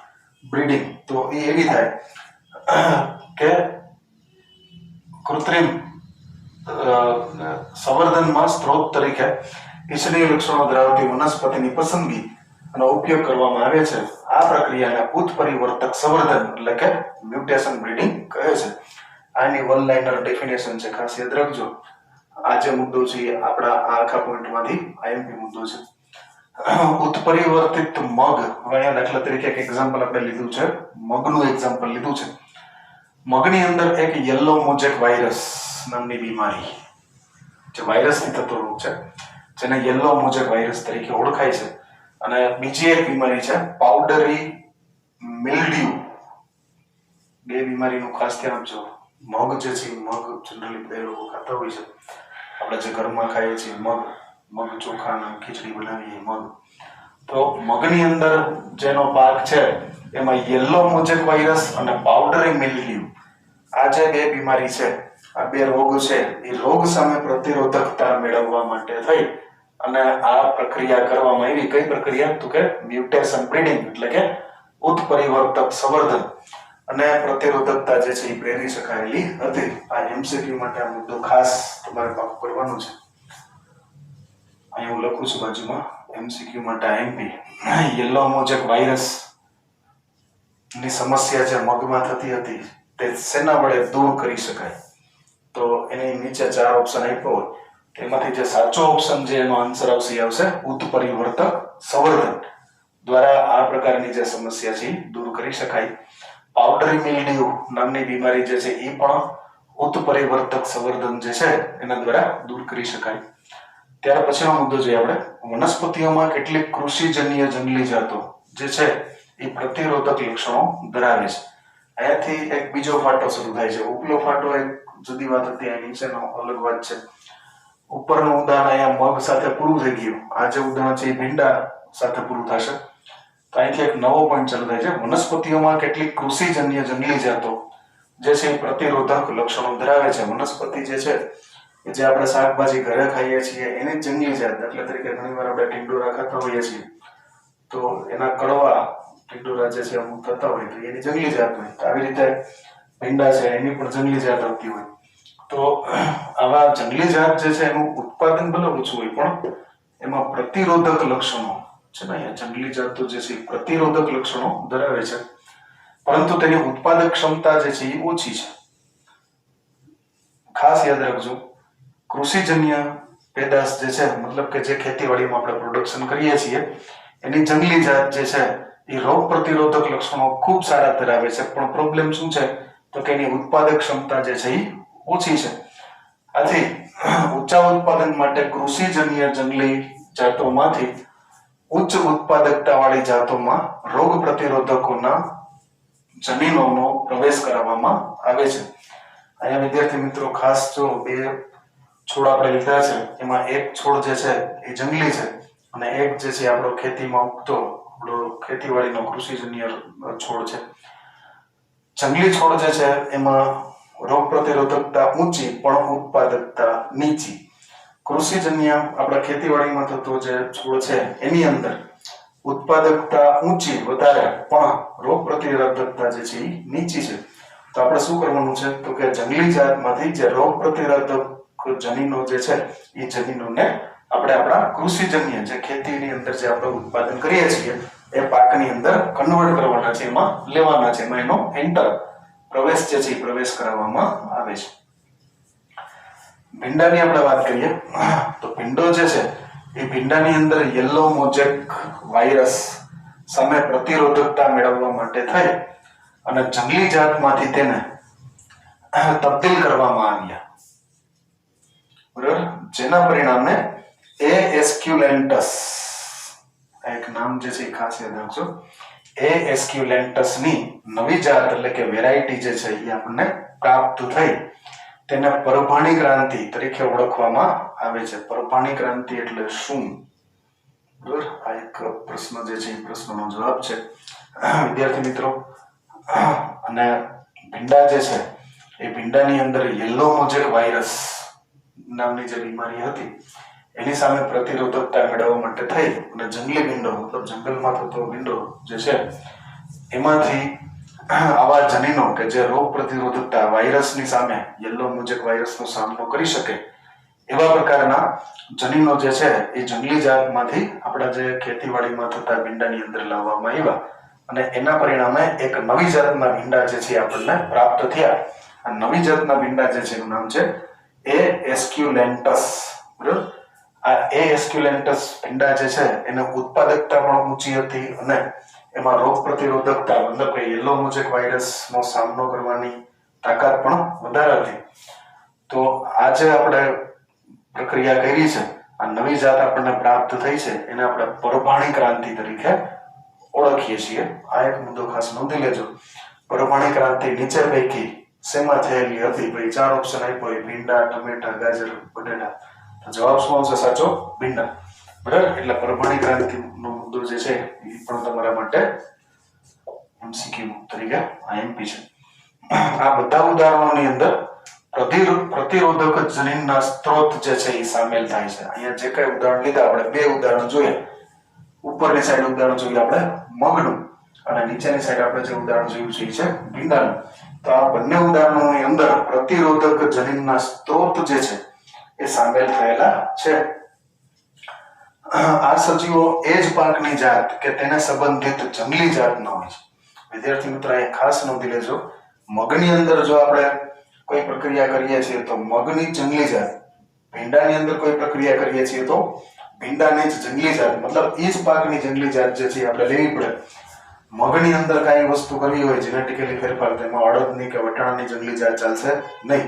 breeding, તો એ એવી થાય કે કૃત્રિમ સંવર્ધનમાં સ્ત્રોત તરીકે ઈચ્છનીય લક્ષણો ધરાવતી વનસ્પતિની પસંદગી અને ઉપયોગ કરવામાં આવે છે. આ પ્રક્રિયાને ઉત્પરિવર્તક સંવર્ધન એટલે કે મ્યુટેશન બ્રીડિંગ કહે છે. આની વન લાઇનર ડેફિનેશન છે, ખાસ યાદ રાખજો. આ જે મુદ્દો છે એ આપણા આખા પોઈન્ટમાંથી આઈએમપી મુદ્દો છે. ઉત્પરિવર્તિત મગ, હવે અહીંયા દાખલા તરીકે એક એક્ઝામ્પલ આપણે લીધું છે, મગનું એક્ઝામ્પલ લીધું છે. મગની અંદર એક યલો મોઝેક વાયરસ નામની બીમારી, જે વાયરસથી થતો રોગ છે, જેને યલો મોઝેક વાયરસ તરીકે ઓળખાય છે. અને બીજી એક બીમારી છે પાવડરી મિલ્ડ્યુ. બે બીમારીનું ખાસ ધ્યાન આપજો. મગ જે છે, મગ જનરલી બધા લોકો ખાતા હોય છે, આપણે જે ઘરમાં ખાઈએ છીએ મગ ચોખા અને ખીચડી બનાવીએ મગ, તો મગની અંદર જેનો પાક છે એમાં યલો મોઝેક વાયરસ અને પાવડરી મિલ્ડ્યુ, આ જે બે બીમારી છે, આ બે રોગ છે, એ રોગ સામે પ્રતિરોધકતા મેળવવા માટે થઈ અને આ પ્રક્રિયા કરવામાં આવી. કઈ પ્રક્રિયા? તો કે મ્યુટેશન બ્રીડિંગ એટલે કે ઉત્પરિવર્તક સંવર્ધન અને પ્રતિરોધકતા જે છે એ પ્રેરી શકાયેલી હતી. આ એમસીક્યુ માટે આ મુદ્દો ખાસ તમારે પાકું કરવાનું છે. અહીં હું લખું છું બાજુમાં એમસીક્યુ માટે એમપી. યલો મોઝેક વાયરસ ની સમસ્યા જે મગમાં થતી હતી તે શેના વડે દૂર કરી શકાય? તો એની નીચે 4 ઓપ્શન આપ્યો હોય, તેમાંથી જે સાચો ઓપ્શન જે એનો આન્સર આવશે એ આવશે ઉત્પરિવર્તક સંવર્ધન. દ્વારા આ પ્રકારની જે સમસ્યા છે દૂર કરી શકાય. પાવડરી મિલ્ડ્યુ નામની બીમારી જે છે એ પણ ઉત્પરિવર્તક સંવર્ધન જે છે એના દ્વારા દૂર કરી શકાય. ત્યાર પછીનો મુદ્દો જોઈએ આપણે, વનસ્પતિઓમાં કેટલીક કૃષિજન્ય જંગલી જાતો જે છે એ પ્રતિરોધક લક્ષણો ધરાવે છે. અહીંયાથી એક બીજો ફાટો શરૂ થાય છે. ઉપલો ફાટો એક જુદી વાત હતી, આ નીચેનો અલગ વાત છે. ઉપરનું ઉદાહરણ અહીંયા મગ સાથે પૂરું થઈ ગયું. આ જે ઉદાહરણ છે એ ભીંડા સાથે પૂરું થશે. તો અહીંથી એક નવો પોઈન્ટ ચાલુ થાય છે. વનસ્પતિઓમાં કેટલીક કૃષિજન્ય જંગલી જાતો જે છે એ પ્રતિરોધક લક્ષણો ધરાવે છે. વનસ્પતિ જે છે કે જે આપણે શાકભાજી ઘરે ખાઈએ છીએ એની જંગલી જાત, દાખલા તરીકે ઘણીવાર આપણે ટીંડોરા ખાતા હોઈએ છીએ તો એના કડવા ટીંડોરા જે છે અમુક થતા હોય તો એની જંગલી જાત હોય. તો આવી રીતે ભીંડા છે એની પણ જંગલી જાત આવતી હોય. તો આવા જંગલી જાત જે છે એનું ઉત્પાદન ભલે ઓછું હોય પણ એમાં પ્રતિરોધક લક્ષણો છે ને, અહીંયા જંગલી જાતો જે છે પ્રતિરોધક લક્ષણો ધરાવે છે, પરંતુ તેની ઉત્પાદક ક્ષમતા જે છે એ ઓછી છે. ખાસ યાદ રાખજો, કૃષિજન્ય પેદાશ જે છે મતલબ કે જે ખેતીવાડીમાં આપણે પ્રોડક્શન કરીએ છીએ એની જંગલી જાત જે છે એ રોગ પ્રતિરોધક લક્ષણો ખૂબ સારા ધરાવે છે, પણ પ્રોબ્લેમ શું છે તો કે એની ઉત્પાદક ક્ષમતા જે છે એ ઓછી છે. આથી ઊંચા ઉત્પાદન માટે કૃષિજન્ય જંગલી જાતોમાંથી ઉચ્ચ ઉત્પાદકતા વાળી જાતોમાં રોગ પ્રતિરોધકોના જનીનોનો પ્રવેશ કરાવવામાં આવે છે. અહીંયા વિદ્યાર્થી મિત્રો ખાસ જો બે છોડ આપણે લીધા છે એમાં એક છોડ જે છે એ જંગલી છે અને એક જે છે આપણો ખેતીમાં ઉગતો આપણો ખેતીવાડીનો કૃષિજન્ય છોડ છે. જંગલી છોડ જે છે એમાં રોગ પ્રતિરોધકતા ઊંચી પણ ઉત્પાદકતા નીચી. કૃષિજન્ય આપણા ખેતીવાડીમાં થતો જે છોડ છે એની અંદર ઉત્પાદકતા ઊંચી વધારે પણ રોગ પ્રતિરોધકતા જે છે એ નીચી છે. તો આપણે શું કરવાનું છે તો કે જંગલી જાતમાંથી જે રોગ પ્રતિરોધક જનીનો જે છે એ જનીનોને આપણે આપણા કૃષિજન્ય જે ખેતીની અંદર જે આપણે ઉત્પાદન કરીએ છીએ એ પાકની અંદર કન્વર્ટ કરવાના છે, એમાં લેવાના છે, એમાં એનો એન્ટર પ્રવેશ જે છે એ પ્રવેશ કરાવવામાં આવે છે. ભીંડાની આપણે વાત કરીએ તો ભીંડો જે છે એ ભીંડાની અંદર યલો મોઝેક વાયરસ સામે પ્રતિરોધકતા મેળવવા માટે થઈ અને જંગલી જાતમાંથી તેને તબદીલ કરવામાં આવ્યા, બરાબર, જેના પરિણામે એ એસ્ક્યુલેન્ટસ, એક નામ જે છે ખાસ યાદ રાખજો, એ એસ્ક્યુલેન્ટસ ની નવી જાત એટલે કે વેરાયટી જે છે એ આપણને પ્રાપ્ત થઈ. તેને પરભાણી ક્રાંતિ તરીકે ઓળખવામાં આવે છે. પરભાણી ક્રાંતિ એટલે શું? બરાબર, આ એક પ્રશ્ન જે છે એ પ્રશ્નનો જવાબ છે વિદ્યાર્થી મિત્રો. અને ભીંડા જે છે એ ભીંડાની અંદર યલો મોઝેક વાયરસ નામની જે બીમારી હતી એની સામે પ્રતિરોધકતા મેળવવા માટે થઈ અને જંગલી ભીંડો મતલબ જંગલમાં થતો ભીંડો જે છે એમાંથી આવા જનીનો કે જે રોગ પ્રતિરોધકતા વાયરસની સામે યલો મોઝેક વાયરસનો સામનો કરી શકે એવા પ્રકારના જનીનો જે છે એ જંગલી જાતમાંથી આપણા જે ખેતીવાડીમાં થતા ભીંડાની અંદર લાવવામાં આવ્યા અને એના પરિણામે એક નવી જાતના ભીંડા જે છે આપણને પ્રાપ્ત થયા. આ નવી જાતના ભીંડા જે છે એનું નામ છે એ એસ્ક્યુલેન્ટસ. બરાબર, આ એ એસ્ક્યુલેન્ટસ ભીંડા જે છે એને ઉત્પાદકતા પણ ઊંચી હતી અને એમાં રોગ પ્રતિરોધકતા મતલબ કે યલો મોઝેક વાયરસનો સામનો કરવાની તાકાત પણ વધારે હતી. તો આ જે આપણે પ્રક્રિયા કરી છે, આ નવી જાત આપણને પ્રાપ્ત થઈ છે એને આપણે પરભાણી ક્રાંતિ તરીકે ઓળખીએ છીએ. આ એક મુદ્દો ખાસ નોંધી લેજો. પરભાણી ક્રાંતિ નીચે પૈકી શેમાં થયેલી હતી? ભાઈ ચાર ઓપ્શન આપ્યો હોય, ભીંડા, ટમેટા, ગાજર, બટેટા. તો જવાબ શું આવશે સાચો? ભીંડા. બરાબર, એટલે પરભાણી ક્રાંતિનો મુદ્દો જે છે એ પણ તમારા માટે એમસીક્યુ તરીકે આઈએમપી છે. આ બધા ઉદાહરણોની અંદર પ્રતિરોધક જનીનના સ્ત્રોત જે છે એ સામેલ થાય છે. અહીંયા જે કઈ ઉદાહરણ લીધા આપણે બે ઉદાહરણ જોઈએ. ઉપરની સાઈડ ઉદાહરણ જોઈએ આપણે મગનું અને નીચેની સાઈડ આપણે જે ઉદાહરણ જોયું છે એ છે ભીંડાનું. તો આ બંને ઉદાહરણોની અંદર પ્રતિરોધક જનીનના સ્ત્રોત જે છે એ સામેલ થયેલા છે. આ સજીવો એ જ પાકની જાત કે તેને સંબંધિત જંગલી જાત ન હોય છે. વિદ્યાર્થી મિત્રો એ ખાસ નોંધી લેજો, મગની અંદર જો આપણે કોઈ પ્રક્રિયા કરીએ છીએ તો મગની જંગલી જાત, ભીંડાની અંદર કોઈ પ્રક્રિયા કરીએ છીએ તો ભીંડાની જ જંગલી જાત, મતલબ એ જ પાકની જંગલી જાત જે છે આપણે લેવી પડે. મગની અંદર કાંઈ વસ્તુ કરવી હોય જેનેટિકલી ફેરફાર, તેમાં અડદની કે વટાણાની જંગલી જાત ચાલશે નહીં.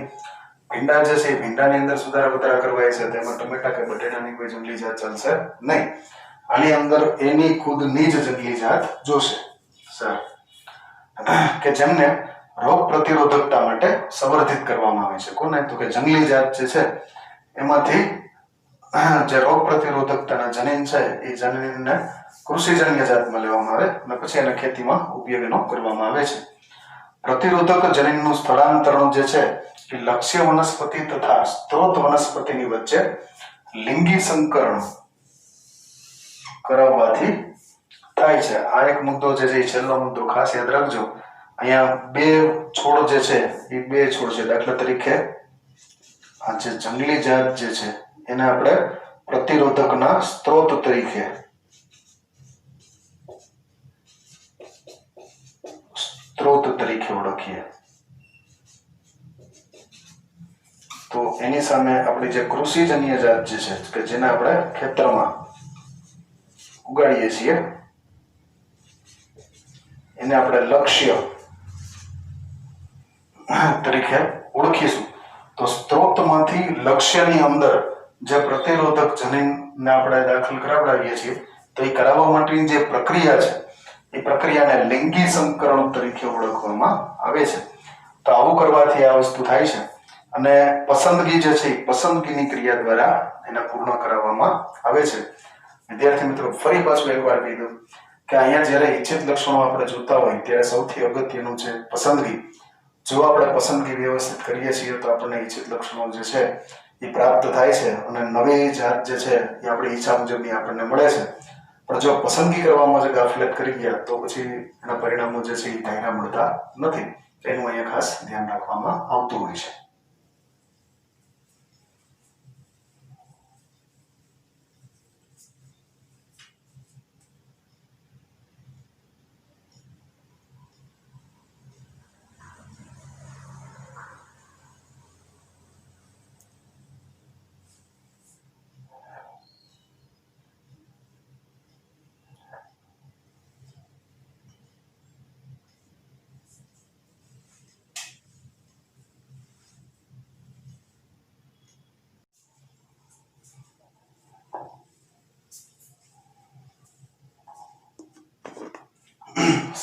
ભીંડા જે છે એ ભીંડાની અંદર સુધારા વધારા કરવા છે, તેમાં ટમેટા કે બટેટાની કોઈ જંગલી જાત ચાલશે નહીં. આની અંદર એની ખુદની જ જંગલી જાત જોશે સર, કે જેમને રોગ પ્રતિરોધકતા માટે સંવર્ધિત કરવામાં આવે છે. કોને? તો કે જંગલી જાત જે છે એમાંથી જે રોગ પ્રતિરોધકતાના જનીન છે એ જનીનને કૃષિજન્ય જાતમાં લેવામાં આવે અને પછી એને ખેતીમાં ઉપયોગીનો કરવામાં આવે છે. પ્રતિરોધક જનીનનું સ્થળાંતરણ જે છે એ લક્ષ્ય વનસ્પતિ તથા સ્ત્રોત વનસ્પતિની વચ્ચે લિંગી સંકરણ કરાવવાથી થાય છે. આ એક મુદ્દો જે છે એ છેલ્લો મુદ્દો ખાસ યાદ રાખજો. અહીંયા બે છોડ જે છે એ બે છોડ છે. દાખલા તરીકે આ જે જંગલી જાત જે છે એને આપણે પ્રતિરોધકના સ્ત્રોત તરીકે ઓળખીએ. તો એની સામે આપણી જે કૃષિજન્ય જાત જે છે કે જેને આપણે ખેતરમાં ઉગાડીએ છીએ એને આપણે લક્ષ્ય તરીકે ઓળખીશું. તો સ્ત્રોતમાંથી લક્ષ્યની અંદર જે પ્રતિરોધક જનીનને આપણે દાખલ કરાવડાવીએ છીએ તો એ કરાવવા માટેની જે પ્રક્રિયા છે એ પ્રક્રિયાને લિંગી સંકરણ તરીકે ઓળખવામાં આવે છે. તો આવું કરવાથી આ વસ્તુ થાય છે અને પસંદગી જે છે એ પસંદગીની ક્રિયા દ્વારા એને પૂર્ણ કરાવવામાં આવે છે. વિદ્યાર્થી મિત્રો, ફરી પાછું એકવાર કહી દઉં કે અહીંયા જ્યારે ઇચ્છિત લક્ષણો આપણે જોતા હોય ત્યારે સૌથી અગત્યનું છે પસંદગી. જો આપણે પસંદગી વ્યવસ્થિત કરીએ છીએ તો આપણને ઇચ્છિત લક્ષણો જે છે એ પ્રાપ્ત થાય છે અને નવી જાત જે છે એ આપણી ઈચ્છા મુજબની આપણને મળે છે. પણ જો પસંદગી કરવામાં જે ગાફિલત કરી ગયા તો પછી એના પરિણામો જે છે એ ધાર્યા મળતા નથી. એનું અહીંયા ખાસ ધ્યાન રાખવામાં આવતું હોય છે.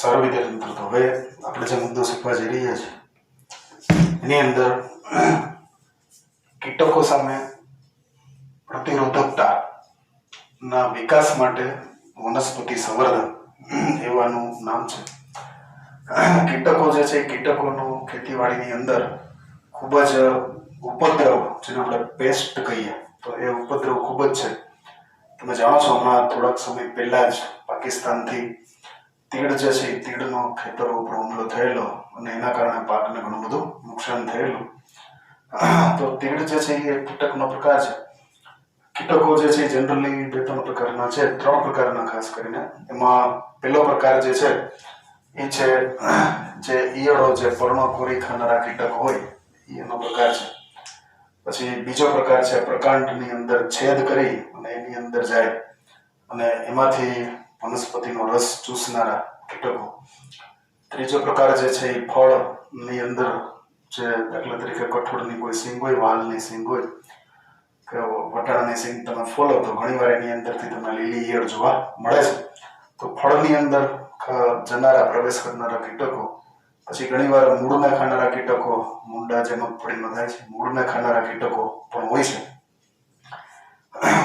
સારો વિદ્યાર્થી મિત્રો, તો હવે આપણે જે મુદ્દો શીખવા જઈ રહ્યા છીએ એની અંદર કીટકો સામે પ્રતિરોધકતા ના વિકાસ માટે વનસ્પતિ સંવર્ધન એવાનું નામ છે. કીટકો જે છે કીટકોનું ખેતીવાડીની અંદર ખૂબ જ ઉપદ્રવ, જેને આપણે પેસ્ટ કહીએ તો એ ઉપદ્રવ ખૂબ જ છે. તમે જાણો છો હમણાં થોડાક સમય પહેલા જ પાકિસ્તાનથી તીડ જે છે એ તીડનો ખેતરો ઉપર હુમલો થયેલો અને એના કારણે પાકને ઘણું બધું નુકસાન થયેલું. તો તીડ જે છે એ કીટકનો પ્રકાર છે. કીટકો જે છે જનરલી બે ત્રણ પ્રકારના છે, ત્રણ પ્રકારના ખાસ કરીને. એમાં પહેલો પ્રકાર જે છે એ છે જે ઈયળો, જે પર્ણકોરી ખાનારા કીટક હોય એનો પ્રકાર છે. પછી બીજો પ્રકાર છે પ્રકાંડની અંદર છેદ કરી અને એની અંદર જાય અને એમાંથી વનસ્પતિનો રસ ચૂસનારા કીટકો. ત્રીજો પ્રકાર જે છે એ ફળની અંદર, જે દાખલા તરીકે કઠોળની કોઈ સિંગ હોય, વાલની સિંગ હોય કે વટાણાની સિંગ તમે ફોલો તો ઘણીવાર એની અંદરથી તમને લીલી ઈયળ જોવા મળે છે. તો ફળની અંદર જનારા, પ્રવેશ કરનારા કીટકો. પછી ઘણીવાર મૂળને ખાનારા કીટકો, મૂંડા જે મગફળીમાં થાય છે, મૂળને ખાનારા કીટકો પણ હોય છે.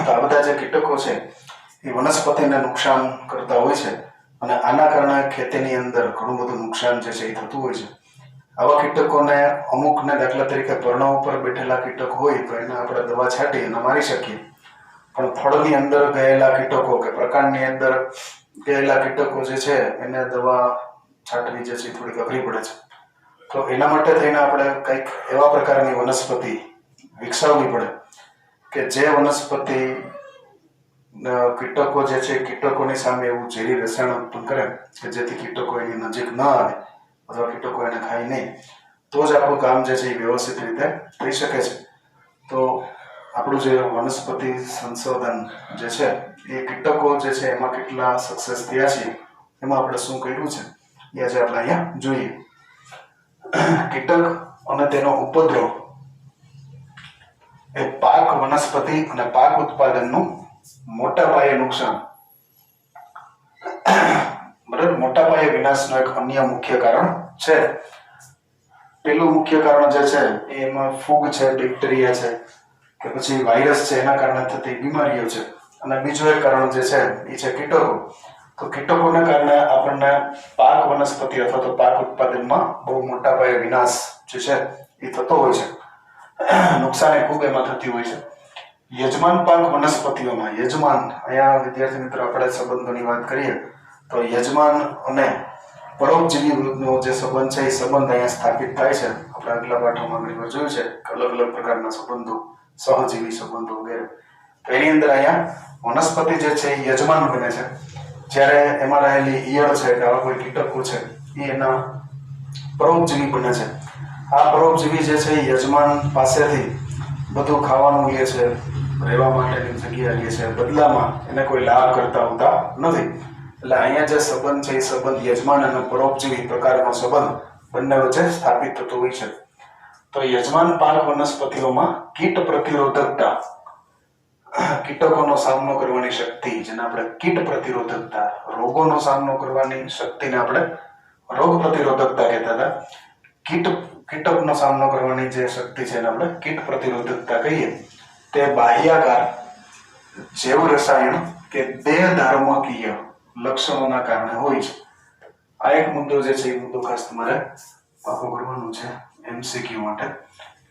તો આ બધા જે કીટકો છે એ વનસ્પતિને નુકસાન કરતા હોય છે અને આના કારણે ખેતીની અંદર ઘણું બધું નુકસાન જે છે એ થતું હોય છે. આવા કીટકોને અમુકને, દાખલા તરીકે પર્ણ ઉપર બેઠેલા કીટક હોય તો એને આપણે દવા છાંટી અને મારી શકીએ. પણ ફળની અંદર ગયેલા કીટકો કે પ્રકાંડની અંદર ગયેલા કીટકો જે છે એને દવા છાંટવી જે છે થોડીક અઘરી પડે છે. તો એના માટે થઈને આપણે કંઈક એવા પ્રકારની વનસ્પતિ વિકસાવવી પડે કે જે વનસ્પતિ કીટકો જે છે કીટકોની સામે એવું ઝેરી રસાયણ ઉત્પન્ન કરે કે જેથી કીટકો એની નજીક ન આવે અથવા કીટકો એને ખાય નહીં. તો જ આપણું કામ જે છે એ વ્યવસ્થિત રીતે થઈ શકે છે. તો આપણું જે વનસ્પતિ સંશોધન જે છે એ કીટકો જે છે એમાં કેટલા સક્સેસ થયા છે એમાં આપણે શું કર્યું છે એ આજે આપણે અહીંયા જોઈએ. કીટક અને તેનો ઉપદ્રવ એ પાક વનસ્પતિ અને પાક ઉત્પાદનનું મોટા પાયે નુકસાન, બરાબર, મોટા પાયે વિનાશનું એક અન્ય મુખ્ય કારણ છે. પેલું મુખ્ય કારણ જે છે એમાં ફૂગ છે, બેક્ટેરિયા છે કે પછી વાયરસ છે, એના કારણે થતી બીમારીઓ છે. અને બીજું એક કારણ જે છે એ છે કીટકો. તો કીટકોના કારણે આપણને પાક વનસ્પતિ અથવા તો પાક ઉત્પાદનમાં બહુ મોટા પાયે વિનાશ જે છે એ થતો હોય છે, નુકસાન એ ખૂબ એમાં થતી હોય છે. યજમાન પાક વનસ્પતિઓમાં, યજમાન, અહીંયા વિદ્યાર્થી મિત્રો આપણે સંબંધોની વાત કરીએ તો યજમાન અને પરોપજીવીનો જે સંબંધ છે એ સંબંધ અહીંયા સ્થાપિત થાય છે. આપણે આગલા પાઠોમાં ઘણી વાર જોયું છે કે અલગ અલગ પ્રકારના સંબંધો, સહજીવી સંબંધો વગેરે. તો એની અંદર અહીંયા વનસ્પતિ જે છે એ યજમાન બને છે, જ્યારે એમાં રહેલી ઈયળ છે કે આવા કોઈ કીટકો છે એ એના પરોપજીવી બને છે. આ પરોપજીવી જે છે એ યજમાન પાસેથી બધું ખાવાનું લે છે, રહેવા માટેની જગ્યા લે છે, બદલામાં એને કોઈ લાભ કરતા હોતા નથી. એટલે અહીંયા જે સંબંધ છે એ સંબંધ યજમાન અને પરોપજીવી પ્રકારનો સંબંધ બંને વચ્ચે સ્થાપિત થતો હોય છે. તો યજમાન પાક વનસ્પતિઓમાં કીટ પ્રતિરોધકતા, કીટકોનો સામનો કરવાની શક્તિ, જેને આપણે કીટ પ્રતિરોધકતા, રોગોનો સામનો કરવાની શક્તિને આપણે રોગ પ્રતિરોધકતા કહેતા હતા. કીટકનો સામનો કરવાની જે શક્તિ છે એને આપણે કીટ પ્રતિરોધકતા કહીએ. તે બાહ્યાકાર જૈવ રસાયણ કે દેહધાર્મકીય લક્ષણોના કારણે હોય છે. આ એક મુદ્દો જે છે એ મુદ્દો ખાસ તમારે પાકો કરવાનો છે MCQ માટે.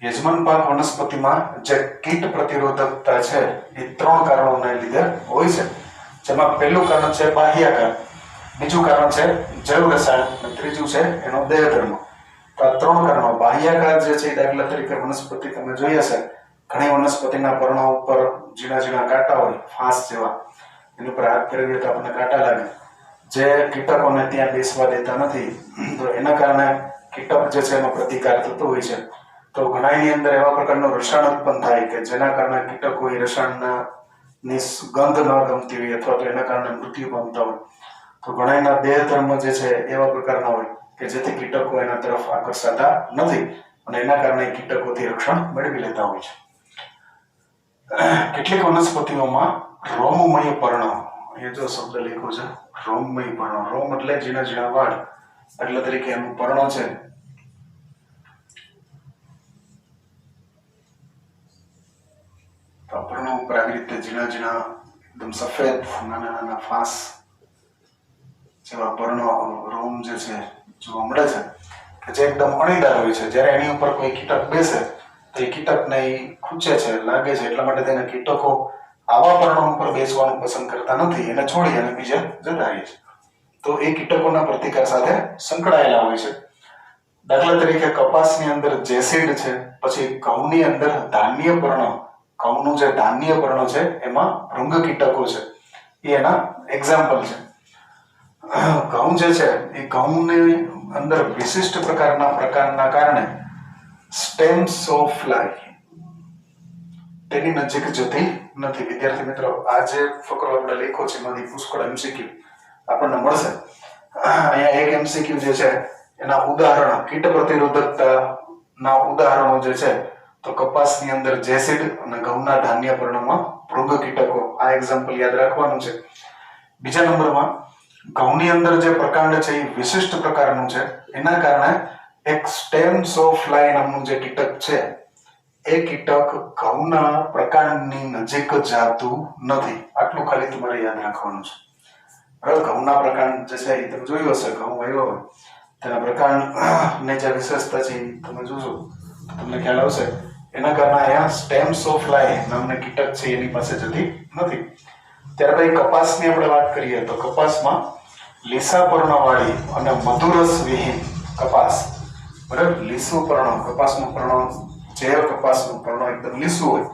યજમાન પાક વનસ્પતિમાં જે કીટ પ્રતિરોધકતા છે એ 3 કારણોને લીધે હોય છે, જેમાં પહેલું કારણ છે બાહ્યાકાર, બીજું કારણ છે જૈવ રસાયણ અને ત્રીજું છે એનો દેહધર્મ. તો આ 3 કારણો, બાહ્યાકાર જે છે દાખલા તરીકે વનસ્પતિ તમે જોઈ હશે, ઘણી વનસ્પતિના પર્ણો ઉપર ઝીણા ઝીણા કાંટા હોય, ફાંસ જેવા, એની ઉપર હાથ ફેરવીએ તો આપણને કાંટા લાગે, જે કીટકોને ત્યાં બેસવા દેતા નથી. તો એના કારણે કીટક જે છે એનો પ્રતિકાર થતો હોય છે. તો ઘણાની અંદર એવા પ્રકારનું રસાયણ ઉત્પન્ન થાય કે જેના કારણે કીટકો એ રસાયણના ની ગંધ ન ગમતી હોય અથવા તો એના કારણે મૃત્યુ પામતા હોય. તો ઘણાના દેહ ધર્મ જે છે એવા પ્રકારના હોય કે જેથી કીટકો એના તરફ આકર્ષાતા નથી અને એના કારણે કીટકોથી રક્ષણ મેળવી લેતા હોય છે. કેટલીક વનસ્પતિઓમાં રોમમય પર્ણો, એ જો શબ્દ લખ્યો છે રોમમય પર્ણો, રોમ એટલે ઝીણા ઝીણા વાળ, એટલે તરીકે એનું પર્ણો છે તો પર્ણો ઉપર આવી રીતે ઝીણા ઝીણા એકદમ સફેદ નાના નાના ફાંસ જેવા પર્ણો, રોમ જે છે જોવા મળે છે કે જે એકદમ અણીદાર હોય છે. જ્યારે એની ઉપર કોઈ કીટક બેસે તો એ કીટકને ખૂંચે છે, લાગે છે, એટલા માટે તેને કીટકો આવા પર્ણો ઉપર બેસવાનું પસંદ કરતા નથી, એને છોડી અને બીજે જતા રહે છે. તો એ કીટકોના પ્રતિકાર સાથે સંકળાયેલા હોય છે. દાખલા તરીકે કપાસની અંદર જેસીડ છે, પછી ઘઉંની અંદર ધાન્ય પર્ણો, ઘઉંનું જે ધાન્ય પર્ણો છે એમાં ભૃંગ કીટકો છે, એ એના એક્ઝામ્પલ છે. ઘઉં જે છે એ ઘઉંની અંદર વિશિષ્ટ પ્રકારના કારણે સ્ટેમ્સ ઓફ ફ્લાય તેની નજીક જતી નથી. વિદ્યાર્થી મિત્રો, આ જે ફકરો આપણે લખ્યો છે એમાંથી પુષ્કળ MCQ આપણને મળશે. અહીંયા એક MCQ જે છે એના ઉદાહરણ, કીટ પ્રતિરોધકતા ના ઉદાહરણો જે છે તો કપાસની અંદર જેસીડ અને ઘઉંના ધાન્ય પર્ણોમાં ભૃંગ કીટકો, આ એક્ઝામ્પલ યાદ રાખવાનું છે. બીજા નંબરમાં ઘઉંની અંદર જે પ્રકાંડ છે એ વિશિષ્ટ પ્રકારનું છે, એના કારણે એક સ્ટેમ્સ ઓફ ફ્લાય નામનું જે કીટક છે એ કીટક ઘઉંના પ્રકાંડની નજીક જતું નથી. આટલું ખાલી તમારે યાદ રાખવાનું છે. બરાબર, ઘઉંના પ્રકાંડ જે છે એ તમે જોયું હશે, ઘઉં આવ્યો હોય તેના પ્રકાંડની જે વિશેષતા છે તમે જોશો તમને ખ્યાલ આવશે. એના કારણે અહીંયા સ્ટેમ્સ ઓફ ફ્લાય નામની કીટક છે એની પાસે જતી નથી. ત્યારબાદ કપાસની આપણે વાત કરીએ તો કપાસમાં લીસા પર્ણવાળી અને મધુરસ વિહીન કપાસ, બરાબર, લીસું પર્ણ, કપાસનું પર્ણ, જે કપાસનું પર્ણ એકદમ લીસું હોય,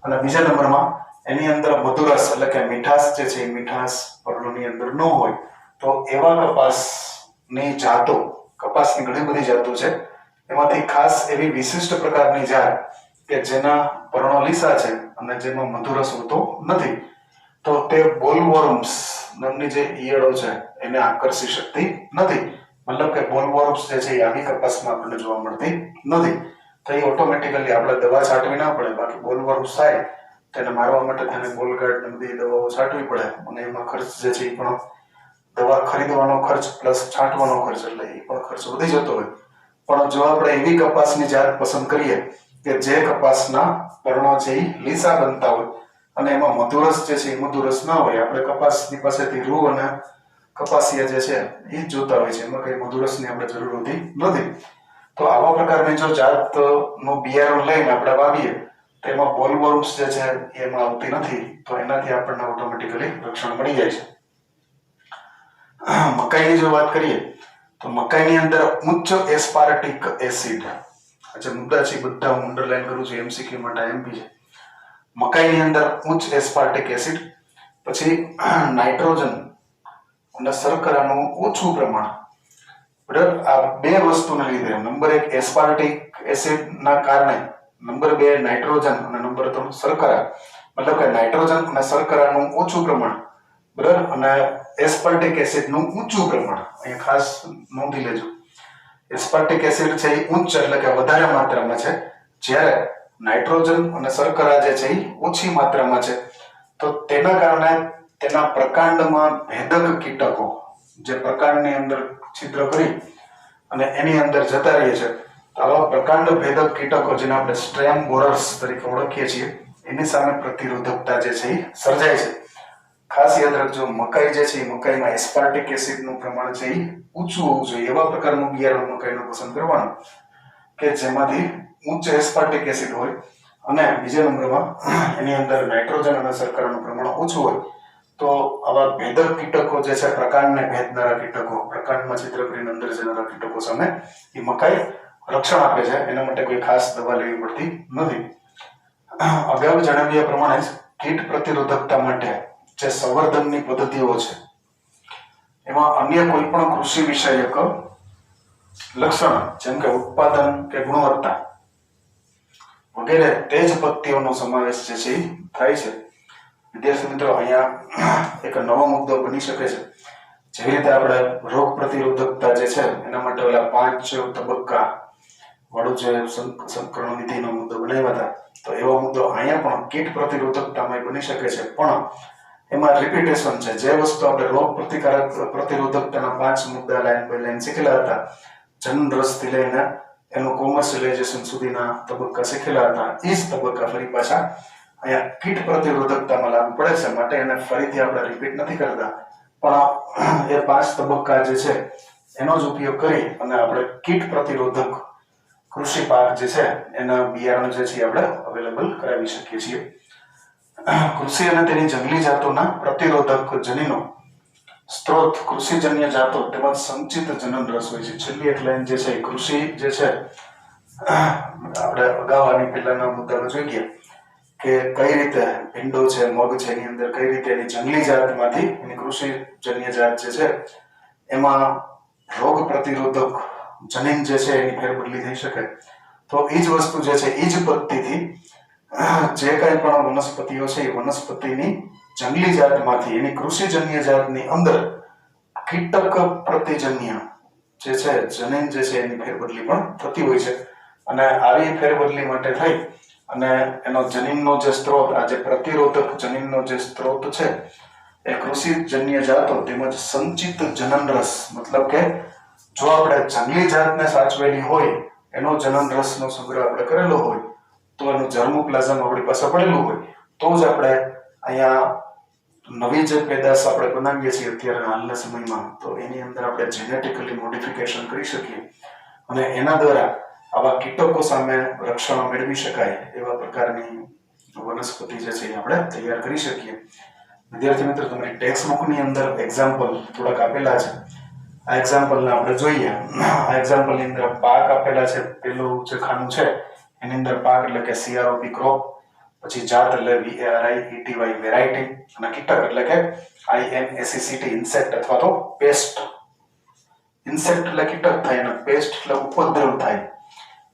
અને બીજા નંબરમાં એની અંદર મધુરસ એટલે કે મીઠાશ જે છે એ મીઠાશ પર્ણોની અંદર ન હોય. તો એવા કપાસની જાતો, કપાસની ઘણી બધી જાતો છે, એમાંથી ખાસ એવી વિશિષ્ટ પ્રકારની જાત કે જેના પર્ણો લીસા છે અને જેમાં મધુરસ હોતો નથી, તો તે બોલવોર્મ્સ નામની જે ઈયળો છે એને આકર્ષી શકતી નથી. મતલબ કે બોલવોર્મ્સ જે છે એ આવી કપાસમાં આપણને જોવા મળતી નથી. તો એ ઓટોમેટિકલી આપણે દવા છાંટવી ના પડે. બાકી બોલવોર્મ્સ થાય તેને મારવા માટે તેને બોલગાર્ડ ને બધી દવાઓ છાંટવી પડે અને એમાં ખર્ચ જે છે એ પણ દવા ખરીદવાનો ખર્ચ પ્લસ છાંટવાનો ખર્ચ, એટલે એ પણ ખર્ચ વધી જતો હોય. પણ જો આપણે એવી કપાસની જાત પસંદ કરીએ કે જે કપાસના પર્ણો છે એ લીસા બનતા હોય અને એમાં મધુરસ જે છે એ મધુરસ ના હોય, આપણે કપાસની પાસેથી રૂ અને કપાસિયા જે છે એ જ જોતા હોય છે, એમાં કઈ મધુરસની આપણે જરૂર હોતી નથી. તો આવા પ્રકારની જો જાતનું બિયારણ લઈને આપણે વાવીએ તો એમાં બોલવોર્મ્સ જે છે એમાં આવતી નથી, તો એનાથી આપણને ઓટોમેટિકલી રક્ષણ મળી જાય છે. મકાઈની જો વાત કરીએ તો મકાઈની અંદર ઉચ્ચ એસ્પાર્ટિક એસિડ, જે મુદ્દા છે બધા હું અંડરલાઈન કરું છું, એમસીક્યુ માટે આઈએમપી છે. મકાઈની અંદર ઉચ્ચ એસ્પાર્ટિક એસિડ, પછી નાઇટ્રોજન અને શર્કરાનું ઓછું પ્રમાણ. બરાબર, આ બે વસ્તુને લીધે નંબર 1 એસ્પાર્ટિક એસિડના કારણે, નંબર 2 નાઇટ્રોજન અને નંબર 3 શર્કરા. મતલબ કે નાઇટ્રોજન અને શર્કરાનું ઓછું પ્રમાણ, બરાબર, અને એસ્પાર્ટિક એસિડનું ઊંચું પ્રમાણ. અહીંયા ખાસ નોંધી લેજો, એસ્પાર્ટિક એસિડ છે એ ઉચ્ચ એટલે કે વધારે માત્રામાં છે, જ્યારે નાઇટ્રોજન અને શર્કરા જે છે એ ઓછી માત્રામાં છે. તો તેના કારણે તેના પ્રકાંડમાં ભેદક કીટકો, જે પ્રકાંડની અંદર છિદ્ર કરી અને એની અંદર જતા રહે છે, આવા પ્રકાંડ ભેદક કીટકો જેને આપણે સ્ટ્રેમ બોરર્સ તરીકે ઓળખીએ છીએ, એની સામે પ્રતિરોધકતા જે છે એ સર્જાય છે. ખાસ યાદ રાખજો, મકાઈ જે છે એ મકાઈમાં એસ્પાર્ટિક એસિડનું પ્રમાણ છે એ ઊંચું હોવું જોઈએ. એવા પ્રકારનું બિયારણ મકાઈનું પસંદ કરવાનું કે જેમાંથી ઉચ્ચ એસ્પાર્ટિક એસિડ હોય અને બીજા નંબરમાં એની અંદર નાઇટ્રોજન અને શર્કરાનું પ્રમાણ ઓછું હોય. તો આવા ભેદક કીટકો જે છે, પ્રકાંડને ભેદનારા કીટકો, પ્રકાંડમાં છિદ્ર કરીને અંદર જનારા કીટકો સામે એ મકાઈ રક્ષણ આપે છે. એના માટે કોઈ ખાસ દવા લેવી પડતી નથી. અગાઉ જણાવ્યા પ્રમાણે કીટ પ્રતિરોધકતા માટે જે સંવર્ધનની પદ્ધતિઓ છે એમાં અન્ય કોઈ પણ કૃષિ વિષયક લક્ષણ જેમ કે ઉત્પાદન કે ગુણવત્તા વગેરે તેજ પદ્ધતિઓનો સમાવેશ જે છે એ થાય છે. વિદ્યાર્થી મિત્રો, અહીંયા એક નવો મુદ્દો બની શકે છે. જેવી રીતે આપણે રોગ પ્રતિરોધકતા જે છે એના માટે ઓલા 5 તબક્કા વાળું જે સંકરણ વિધિનો મુદ્દો બનાવ્યા હતા, તો એવો મુદ્દો અહીંયા પણ કીટ પ્રતિરોધકતામાં બની શકે છે. પણ એમાં રિપીટેશન છે. જે વસ્તુ આપણે રોગ પ્રતિરોધકતાના 5 મુદ્દા લાઈન બાય લાઈન શીખેલા હતા, જનરસથી લઈને એનું કોમર્શિયલાઇઝેશન સુધીના તબક્કા શીખેલા હતા, એ જ તબક્કા ફરી પાછા અહીંયા કીટ પ્રતિરોધકતામાં લાગુ પડે છે. માટે એને ફરીથી આપણે રિપીટ નથી કરતા, પણ એ 5 તબક્કા જે છે એનો જ ઉપયોગ કરી અને આપણે કીટ પ્રતિરોધક કૃષિ પાક જે છે એના બિયારણ જે છે આપણે અવેલેબલ કરાવી શકીએ છીએ. કૃષિ અને તેની જંગલી જાતોના પ્રતિરોધક જનીનો સ્ત્રોત કૃષિજન્ય જાતો તેમજ સંચિત જનન રસ હોય છે. છેલ્લી એક લાઈન જે છે કૃષિ જે છે, આપણે અગાઉ આની પહેલાના મુદ્દામાં જોઈ ગયા કે કઈ રીતે ભીંડો છે, મગ છે, એની અંદર કઈ રીતે એની જંગલી જાતમાંથી એની કૃષિજન્ય જાત જે છે એમાં રોગ પ્રતિરોધક જનીન જે છે એની ફેરબદલી થઈ શકે. તો એ જ વસ્તુ જે છે, એ જ પદ્ધતિથી જે કંઈ પણ વનસ્પતિઓ છે એ વનસ્પતિની જંગલી જાતમાંથી એની કૃષિજન્ય જાતની અંદર કીટક પ્રતિજન્ય જે છે જનીન જે છે એની ફેરબદલી પણ થતી હોય છે. અને આવી ફેરબદલી માટે થઈ અને એનો જનીનનો જે સ્ત્રોત, આ જે પ્રતિરોધક જનીનનો જે સ્ત્રોત છે એ કૃષિજન્ય જાતો તેમજ સંચિત જનન રસ, મતલબ કે જો આપણે જંગલી જાતને સાચવેલી હોય, એનો જનન રસનો સંગ્રહ આપણે કરેલો હોય, તો એનું જર્મોપ્લાઝમ આપણી પાસે પડેલું હોય, તો જ આપણે અહીંયા નવી જે પેદાશ આપણે બનાવીએ છીએ અત્યારે હાલના સમયમાં, તો એની અંદર આપણે જેનેટિકલી મોડિફિકેશન કરી શકીએ અને એના દ્વારા આવા કીટકો સામે રક્ષણ મેળવી શકાય એવા પ્રકારની વનસ્પતિ જે છે એ આપણે તૈયાર કરી શકીએ. વિદ્યાર્થી મિત્રો, તમારી ટેક્સ્ટ બુકની અંદર એક્ઝામ્પલ થોડાક આપેલા છે. આ એક્ઝામ્પલને આપણે જોઈએ. આ એક્ઝામ્પલની અંદર પાક આપેલા છે. પેલું જે ખાનું છે એની અંદર પાક એટલે કે CROP ક્રોપ, પછી જાત એટલે VARIETY વેરાયટી, અને કીટક એટલે કે INSECT ઇન્સેક્ટ અથવા તો પેસ્ટ. ઇન્સેક્ટ એટલે કીટક થાય અને પેસ્ટ એટલે ઉપદ્રવ થાય.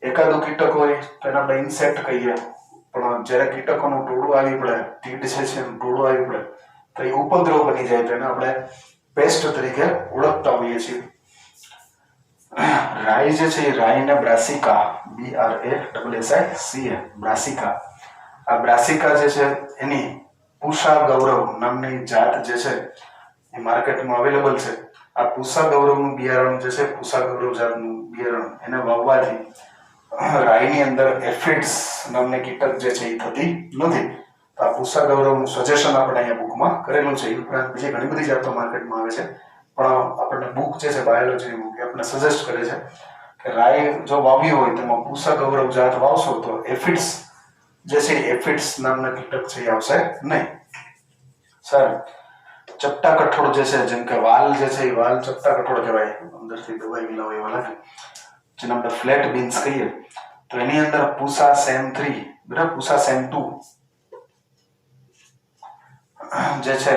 એકાદું કીટક હોય તો એને આપણે ઇન્સેક્ટ કહીએ, પણ જ્યારે કીટકોનું ટોળું આવી પડે, તીડ છે એનું ટોળું આવી પડે તો એ ઉપદ્રવ બની જાય તો એને આપણે પેસ્ટ તરીકે ઓળખતા હોઈએ છીએ. રાઈ જે છે એ રાઈને બ્રાસિકા, BRASSICA, બ્રાસિકા. આ બ્રાસિકા જે છે એની પૂષા ગૌરવ નામની જાત જે છે એ માર્કેટમાં અવેલેબલ છે. આ પૂષા ગૌરવનું બિયારણ જે છે, પૂષા ગૌરવ જાતનું બિયારણ એને વાવવાથી રાઈની અંદર એફિડ્સ નામની કીટક જે છે એ થતી નથી. તો આ પૂષા ગૌરવનું સજેશન આપણે અહીંયા બુકમાં કરેલું છે. એ ઉપરાંત બીજી ઘણી બધી જાતો માર્કેટમાં આવે છે, પણ આપણને બુક જે છે બાયોલોજીની બુક એ આપણને સજેસ્ટ કરે છે કે રાઈ જો વાવી હોય તેમાં પૂષા ગૌરવ જાત વાવશો તો એફિડ્સ જે છે એફિડ્સ નામના કીટક છે એ આવશે નહીં. સર ચપટા કઠોળ જે છે, જેમ કે વાલ જે છે એ વાલ ચપટા કઠોળ કહેવાય, અંદરથી દવાઈ મિલાવો એવા લાગે, જેને આપણે ફ્લેટ બીન્સ કહીએ. તો એની અંદર પૂષા સેમ 3, બરાબર, પૂષા સેમ 2 જે છે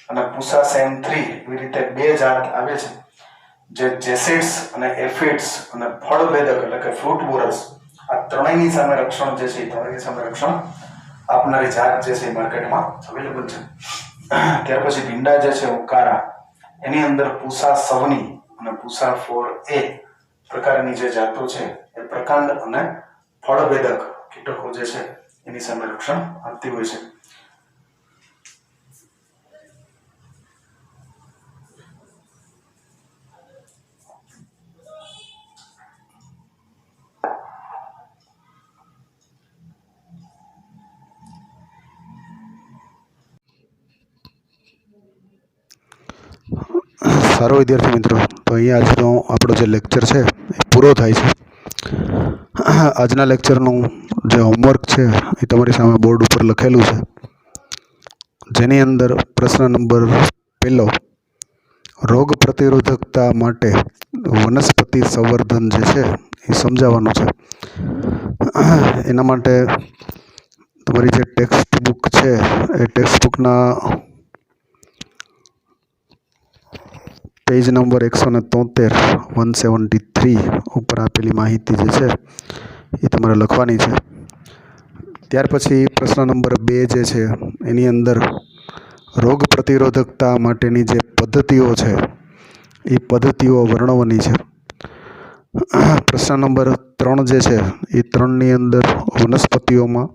અને પૂષા સેમ 3 એવી રીતે બે જાત આવે છે જે જેસિડ્સ અને એફિડ્સ અને ફળભેદક એટલે કે ફ્રૂટ બોરસ આ ત્રણેયની સામે રક્ષણ જે છે, ત્રણેયની સામે રક્ષણ આપનારી જાત જે છે માર્કેટમાં અવેલેબલ છે. ત્યાર પછી ભીંડા જે છે ઉકારા, એની અંદર પૂષા સવની અને પૂષા 4A પ્રકારની જે જાતો છે એ પ્રકાંડ અને ફળભેદક કીટકો જે છે એની સામે રક્ષણ આપતી હોય છે.
સારો વિદ્યાર્થી મિત્રો, તો અહીંયા આજનો આપણો જે લેક્ચર છે એ પૂરો થાય છે. આજના લેક્ચરનું જે હોમવર્ક છે એ તમારી સામે બોર્ડ ઉપર લખેલું છે, જેની અંદર પ્રશ્ન નંબર 1 રોગ પ્રતિરોધકતા માટે વનસ્પતિ સંવર્ધન જે છે એ સમજાવવાનું છે. એના માટે તમારી જે ટેક્સ્ટ બુક છે એ ટેક્સ્ટ બુકના પેજ નંબર 173 ઉપર આપેલી માહિતી જે છે એ તમારે લખવાની છે. ત્યાર પછી પ્રશ્ન નંબર 2 જે છે એની અંદર રોગ પ્રતિરોધકતા માટેની જે પદ્ધતિઓ છે એ પદ્ધતિઓ વર્ણવવાની છે. પ્રશ્ન નંબર 3 જે છે એ 3ની અંદર વનસ્પતિઓમાં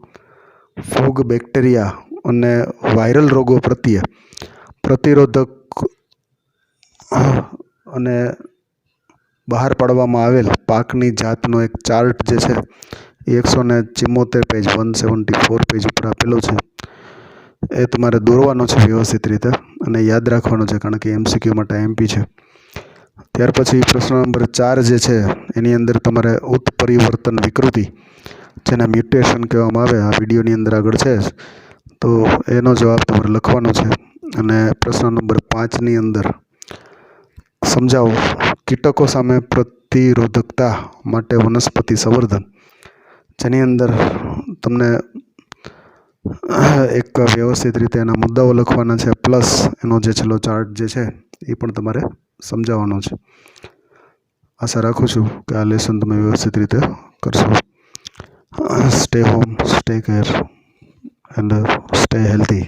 ફૂગ, બેક્ટેરિયા અને વાયરલ રોગો પ્રત્યે પ્રતિરોધક અને બહાર પાડવામાં આવેલ પાકની જાતનો એક ચાર્ટ જે છે એ 174 પેજ 174 પેજ ઉપર આપેલો છે. એ તમારે દોરવાનો છે વ્યવસ્થિત રીતે અને યાદ રાખવાનો છે, કારણ કે MCQ માટે MP છે. ત્યાર પછી પ્રશ્ન નંબર 4 જે છે એની અંદર તમારે ઉત્પરિવર્તન વિકૃતિ, જેને મ્યુટેશન કહેવામાં આવે, આ વિડીયોની અંદર આગળ છે, તો એનો જવાબ તમારે લખવાનો છે. અને પ્રશ્ન નંબર 5ની અંદર સમજાવો કીટકો સામે પ્રતિરોધકતા માટે વનસ્પતિ સંવર્ધન, જેની અંદર તમને એક વ્યવસ્થિત રીતે એના મુદ્દાઓ લખવાના છે, પ્લસ એનો જે છેલ્લો ચાર્ટ જે છે એ પણ તમારે સમજાવવાનો છે. આશા રાખું છું કે આ લેસન તમે વ્યવસ્થિત રીતે કરશો. Stay home, stay care and stay healthy.